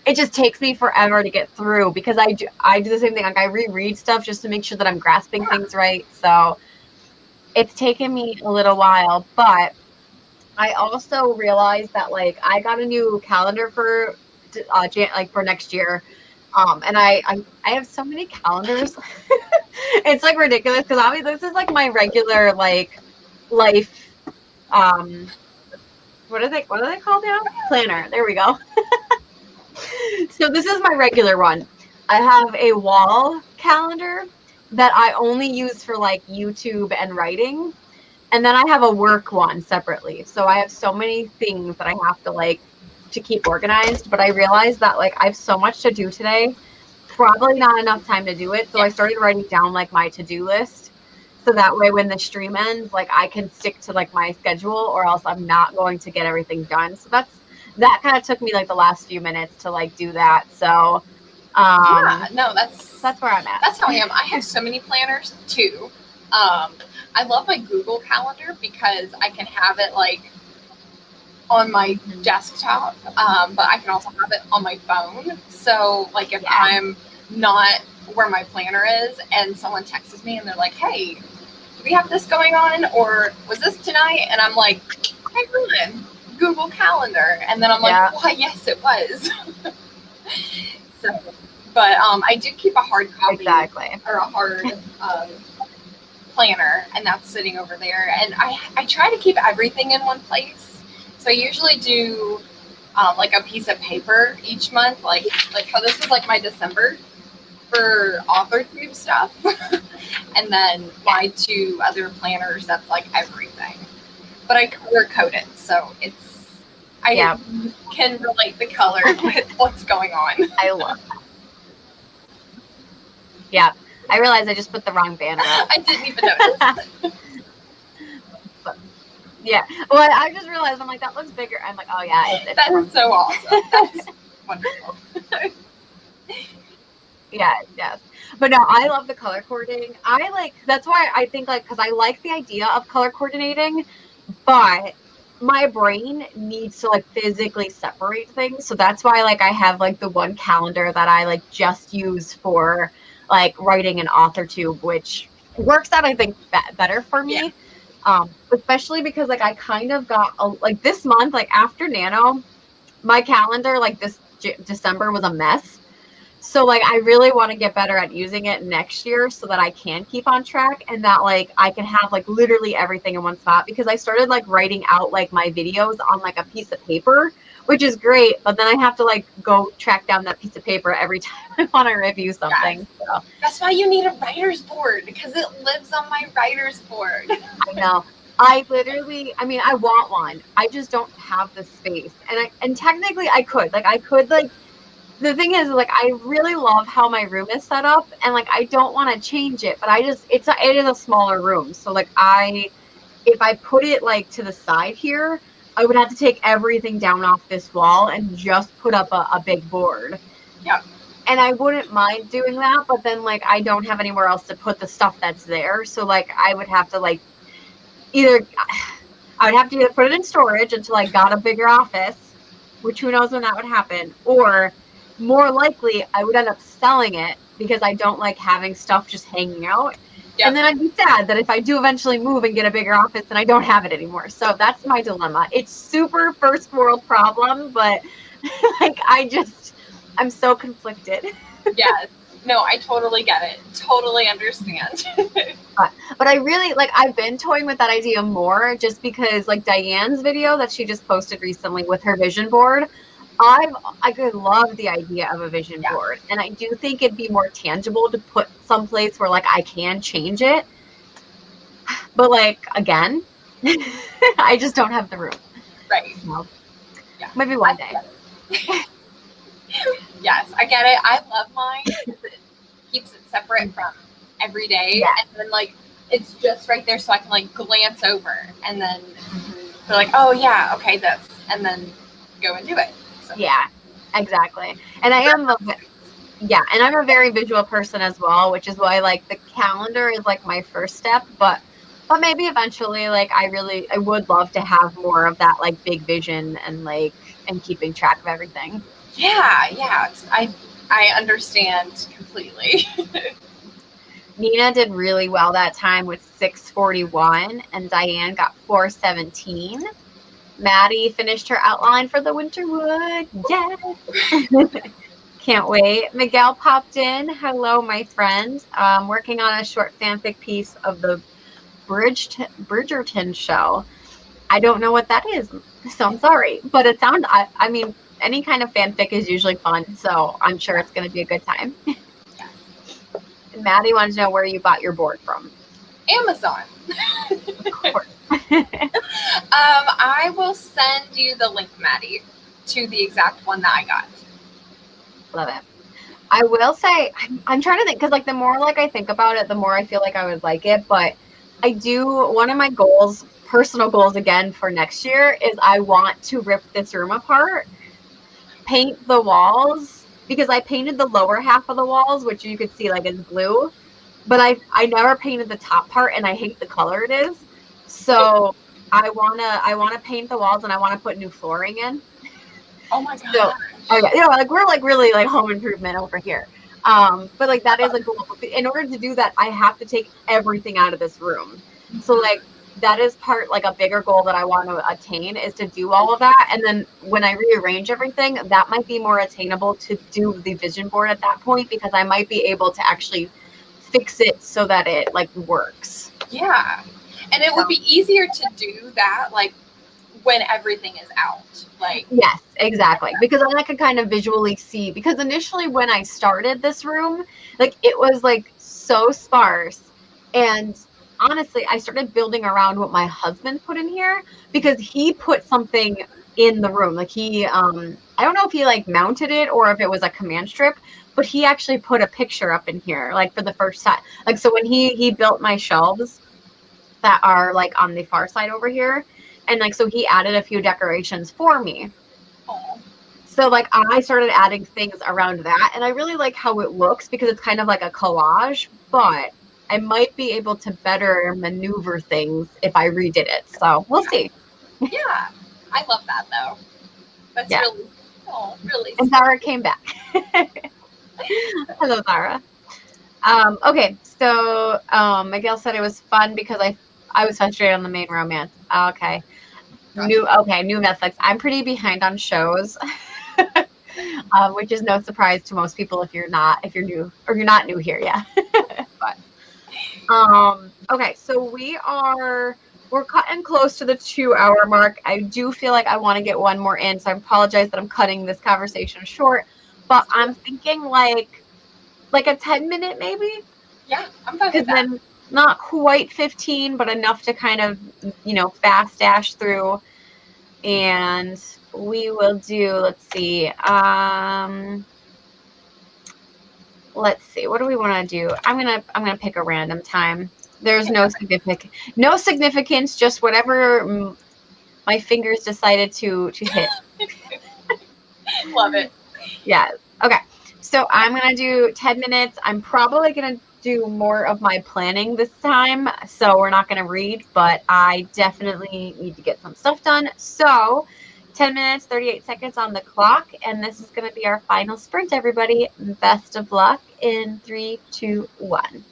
Speaker 1: it just takes me forever to get through because I do the same thing. Like, I reread stuff just to make sure that I'm grasping things right. So, it's taken me a little while, but I also realized that, like, I got a new calendar for for next year. And I have so many calendars. It's like ridiculous because obviously this is like my regular like life. What are they called now? Planner. There we go. So this is my regular one. I have a wall calendar that I only use for like YouTube and writing. And then I have a work one separately. So I have so many things that I have to like to keep organized. But I realized that like I have so much to do today, probably not enough time to do it. So I started writing down like my to-do list. So that way when the stream ends, like I can stick to like my schedule or else I'm not going to get everything done. So that kind of took me like the last few minutes to like do that. So that's where I'm at.
Speaker 2: That's how I am. I have so many planners too. I love my Google Calendar because I can have it like on my desktop, but I can also have it on my phone. So like if I'm not where my planner is and someone texts me and they're like, hey, do we have this going on? Or was this tonight? And I'm like, hey, Ruben, Google Calendar. And then I'm like, why, yes, it was. So, but I do keep a hard copy or a hard planner, and that's sitting over there. And I try to keep everything in one place. So I usually do like a piece of paper each month, like how this is like my December for AuthorTube stuff. And then my 2 other planners, that's like everything. But I color code it, so I can relate the color with what's going on.
Speaker 1: I love that. Yeah. I realized I just put the wrong banner up.
Speaker 2: I didn't even notice.
Speaker 1: But, yeah. Well, I just realized, I'm like, that looks bigger. I'm like, oh yeah.
Speaker 2: That is so awesome. That is wonderful.
Speaker 1: Yes. But no, I love the color coordinating. That's why I think like, because I like the idea of color coordinating, but my brain needs to like physically separate things. So that's why like I have like the one calendar that I like just use for like writing and AuthorTube, which works out I think better for me. Especially because like I kind of got like this month, like after Nano, my calendar like this December was a mess. So like I really want to get better at using it next year so that I can keep on track and that like I can have like literally everything in one spot, because I started like writing out like my videos on like a piece of paper, which is great, but then I have to like go track down that piece of paper every time I want to review something. So.
Speaker 2: That's why you need a writer's board, because it lives on my writer's board.
Speaker 1: I know. I want one. I just don't have the space. And technically I could. The thing is, like, I really love how my room is set up, and like I don't want to change it, but it is a smaller room. So like if I put it like to the side here, I would have to take everything down off this wall and just put up a big board.
Speaker 2: Yep.
Speaker 1: And I wouldn't mind doing that, but then like I don't have anywhere else to put the stuff that's there. So like I would have to like either put it in storage until I got a bigger office, which who knows when that would happen, or more likely I would end up selling it because I don't like having stuff just hanging out. Yep. And then I'd be sad that if I do eventually move and get a bigger office, then I don't have it anymore. So that's my dilemma. It's super first world problem, but like I'm so conflicted.
Speaker 2: Yes. No, I totally get it. Totally understand.
Speaker 1: But I really like, I've been toying with that idea more just because like Diane's video that she just posted recently with her vision board, I could love the idea of a vision
Speaker 2: Yeah.
Speaker 1: board. And I do think it'd be more tangible to put someplace where like I can change it. But like again, I just don't have the room.
Speaker 2: Right.
Speaker 1: So
Speaker 2: Yeah.
Speaker 1: maybe one day.
Speaker 2: Yes, I get it. I love mine because it keeps it separate from every day.
Speaker 1: Yeah.
Speaker 2: And then, like, it's just right there so I can, like, glance over and then be like, oh, yeah, okay, this. And then go and do it. So.
Speaker 1: Yeah, exactly. And and I'm a very visual person as well, which is why like the calendar is like my first step, but maybe eventually like I would love to have more of that like big vision and like and keeping track of everything.
Speaker 2: Yeah. I understand completely.
Speaker 1: Nina did really well that time with 641 and Diane got 417. Maddie finished her outline for the Winterwood. Yes. Can't wait. Miguel popped in. Hello, my friend. Working on a short fanfic piece of the Bridgerton show. I don't know what that is, so I'm sorry. But it sounds, I mean, any kind of fanfic is usually fun, so I'm sure it's going to be a good time. And Maddie wanted to know where you bought your board from.
Speaker 2: Amazon.
Speaker 1: Of course.
Speaker 2: I will send you the link, Maddie, to the exact one that I got.
Speaker 1: Love it. I will say, I'm trying to think, because like the more like I think about it, the more I feel like I would like it. But I do, one of my goals, personal goals again for next year, is I want to rip this room apart, paint the walls, because I painted the lower half of the walls, which you could see like is blue, but I never painted the top part, and I hate the color it is. So I wanna paint the walls, and I want to put new flooring in.
Speaker 2: Oh my god.
Speaker 1: So, oh yeah, like we're like really like home improvement over here. But like that is a goal. In order to do that, I have to take everything out of this room. So like that is part like a bigger goal that I want to attain is to do all of that. And then when I rearrange everything, that might be more attainable to do the vision board at that point, because I might be able to actually fix it so that it like works.
Speaker 2: Yeah. And it would be easier to do that like when everything is out. Like
Speaker 1: yes, exactly. Because then I could kind of visually see, because initially when I started this room, like it was like so sparse. And honestly, I started building around what my husband put in here, because he put something in the room. Like I don't know if he like mounted it or if it was a command strip, but he actually put a picture up in here, like for the first time. Like, so when he built my shelves that are like on the far side over here, and like so he added a few decorations for me.
Speaker 2: oh.
Speaker 1: So like I started adding things around that, and I really like how it looks because it's kind of like a collage, but I might be able to better maneuver things if I redid it. So we'll see.
Speaker 2: Yeah. I love that though. That's
Speaker 1: Yeah.
Speaker 2: really
Speaker 1: And
Speaker 2: sweet.
Speaker 1: Zara came back. Hello, Zara. Okay, so Miguel said it was fun because I was frustrated on the main romance. Okay. New Netflix. I'm pretty behind on shows. Which is no surprise to most people if you're new or you're not new here, yeah. But okay, so we're cutting close to the 2 hour mark. I do feel like I want to get one more in, so I apologize that I'm cutting this conversation short. But I'm thinking like a 10-minute maybe.
Speaker 2: Yeah, I'm fine
Speaker 1: Because
Speaker 2: with that.
Speaker 1: then not quite 15, but enough to kind of fast dash through. And we will do, let's see, what do we want to do? I'm gonna pick a random time. There's no significance, just whatever my fingers decided to hit.
Speaker 2: Love it.
Speaker 1: Yeah. Okay. So I'm gonna do 10 minutes. I'm probably gonna do more of my planning this time, so we're not gonna read, but I definitely need to get some stuff done. So 10 minutes, 38 seconds on the clock, and this is gonna be our final sprint, everybody. Best of luck in 3, 2, 1.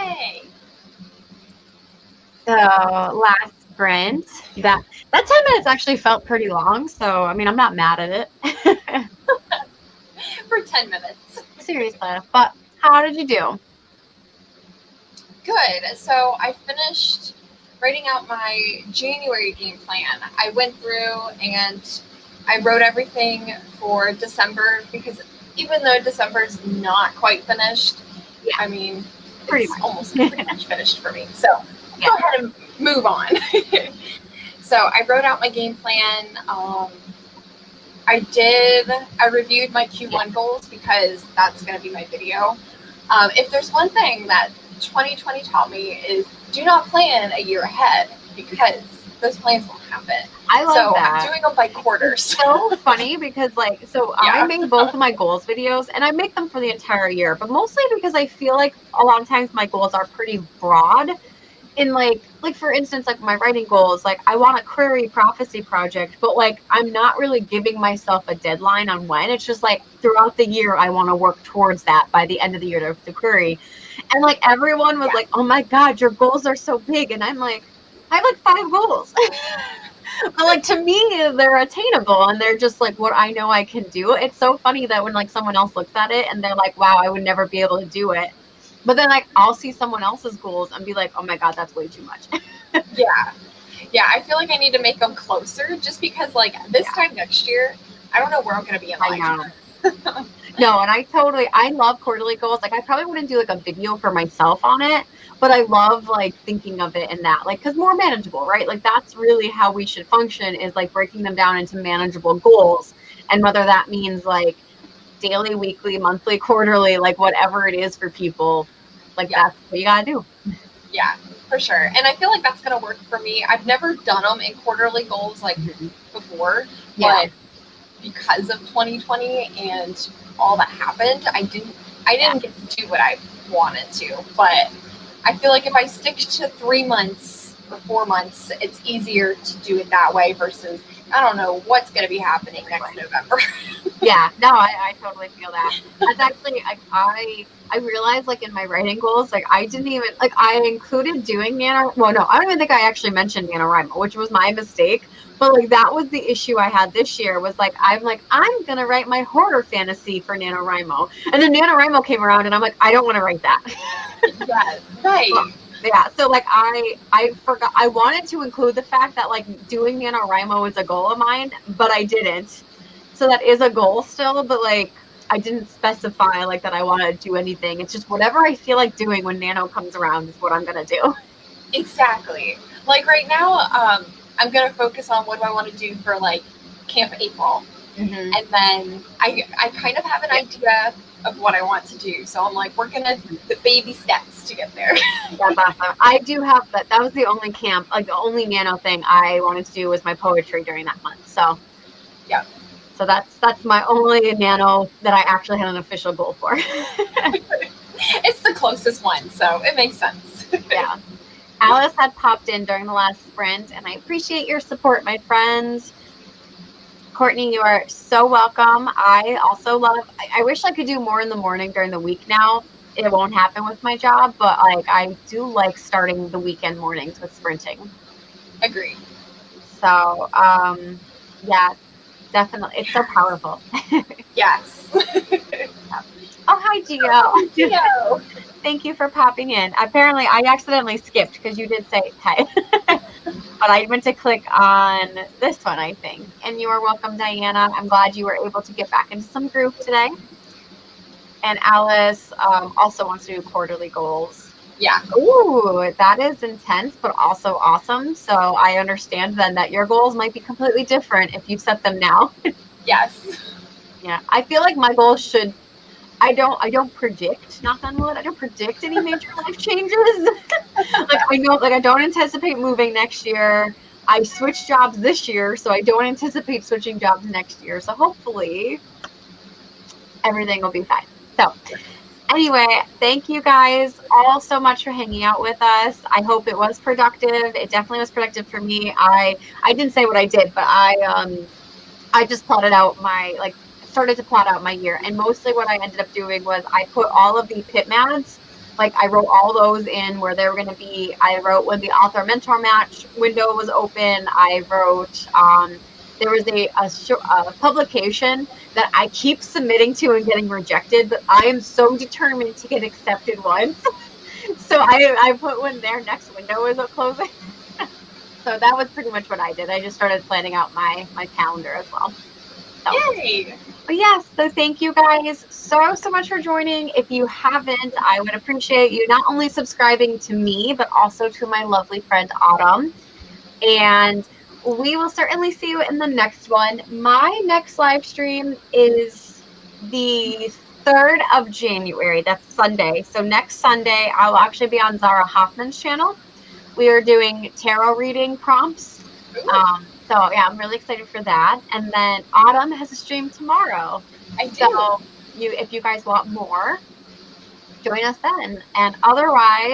Speaker 2: Yay!
Speaker 1: So last sprint, that 10 minutes actually felt pretty long. So, I mean, I'm not mad at it.
Speaker 2: For 10 minutes.
Speaker 1: Seriously. But how did you do?
Speaker 2: Good. So I finished writing out my January game plan. I went through and I wrote everything for December because even though December is not quite finished,
Speaker 1: Yeah,
Speaker 2: I mean,
Speaker 1: pretty
Speaker 2: it's
Speaker 1: much.
Speaker 2: almost pretty much finished for me. So
Speaker 1: Yeah.
Speaker 2: go ahead and move on. So I wrote out my game plan. I reviewed my Q1 goals because that's going to be my video. If there's one thing that 2020 taught me is do not plan a year ahead because those plans won't happen.
Speaker 1: I love that.
Speaker 2: I'm doing them by quarters.
Speaker 1: It's so funny because I make both of my goals videos and I make them for the entire year, but mostly because I feel like a lot of times my goals are pretty broad. In like for instance, like my writing goals, like I want a query prophecy project, but like I'm not really giving myself a deadline on when. It's just like throughout the year I want to work towards that by the end of the year to query. And like everyone was like, oh my God, your goals are so big. And I'm like, I have like 5 goals. But like to me, they're attainable and they're just like what I know I can do. It's so funny that when like someone else looks at it and they're like, wow, I would never be able to do it. But then like I'll see someone else's goals and be like, oh my God, that's way too much.
Speaker 2: Yeah. Yeah, I feel like I need to make them closer just because like this time next year, I don't know where I'm going to be in life.
Speaker 1: I know. No, and I love quarterly goals. Like I probably wouldn't do like a video for myself on it, but I love like thinking of it in that, like, cause more manageable, right? Like that's really how we should function is like breaking them down into manageable goals. And whether that means like daily, weekly, monthly, quarterly, like whatever it is for people, like that's what you gotta do.
Speaker 2: Yeah, for sure. And I feel like that's going to work for me. I've never done them in quarterly goals like before, but because of 2020 and all that happened, I didn't get to do what I wanted to. But I feel like if I stick to 3 months or 4 months, it's easier to do it that way versus I don't know what's going to be happening next November.
Speaker 1: Yeah, no, I totally feel that. That's actually, I realized like in my writing goals, like I didn't even, like I included doing well, no, I don't even think I actually mentioned NaNoWriMo, which was my mistake. But like that was the issue I had this year was like, I'm going to write my horror fantasy for NaNoWriMo. And then NaNoWriMo came around and I'm like, I don't want to write that.
Speaker 2: Yeah, right.
Speaker 1: Yeah, so like I forgot, I wanted to include the fact that like doing NaNoWriMo was a goal of mine, but I didn't. So that is a goal still, but like I didn't specify like that I want to do anything. It's just whatever I feel like doing when Nano comes around is what I'm going to do.
Speaker 2: Exactly. Like right now, I'm going to focus on what do I want to do for like Camp April. Mm-hmm. And then I kind of have an idea of what I want to do. So I'm like working at the baby steps to get there.
Speaker 1: That's awesome. I do have that. That was the only camp, like the only Nano thing I wanted to do was my poetry during that month. So
Speaker 2: yeah.
Speaker 1: So that's my only Nano that I actually had an official goal for.
Speaker 2: It's the closest one, so it makes sense.
Speaker 1: Yeah. Alice had popped in during the last sprint, and I appreciate your support, my friends. Courtney, you are so welcome. I also I wish I could do more in the morning during the week now. It won't happen with my job, but like I do like starting the weekend mornings with sprinting.
Speaker 2: Agreed.
Speaker 1: So, yeah. Definitely. It's so powerful.
Speaker 2: Yes.
Speaker 1: Oh, hi, Gio.
Speaker 2: Gio.
Speaker 1: Thank you for popping in. Apparently, I accidentally skipped because you did say hi. But I went to click on this one, I think. And you are welcome, Diana. I'm glad you were able to get back into some group today. And Alice also wants to do quarterly goals.
Speaker 2: Yeah.
Speaker 1: Ooh, that is intense, but also awesome. So I understand then that your goals might be completely different if you set them now.
Speaker 2: Yes.
Speaker 1: Yeah. I feel like my goals should, I don't predict, knock on wood, I don't predict any major life changes. Like I know, like I don't anticipate moving next year. I switched jobs this year, so I don't anticipate switching jobs next year. So hopefully everything will be fine. So anyway, thank you guys all so much for hanging out with us. I hope it was productive. It definitely was productive for me. I didn't say what I did, but I just plotted out started to plot out my year. And mostly what I ended up doing was I put all of the pit mads like I wrote all those in where they were going to be. I wrote when the author mentor match window was open. I wrote there was a publication that I keep submitting to and getting rejected, but I am so determined to get accepted once. So I put when their next window is closing. So that was pretty much what I did. I just started planning out my calendar as well. So.
Speaker 2: Yay!
Speaker 1: But yes, so thank you guys so much for joining. If you haven't, I would appreciate you not only subscribing to me, but also to my lovely friend Autumn. And we will certainly see you in the next one. My next live stream is the 3rd of January. That's Sunday. So next Sunday, I'll actually be on Zara Hoffman's channel. We are doing tarot reading prompts. So yeah, I'm really excited for that. And then Autumn has a stream tomorrow.
Speaker 2: I do.
Speaker 1: So if you guys want more, join us then. And otherwise,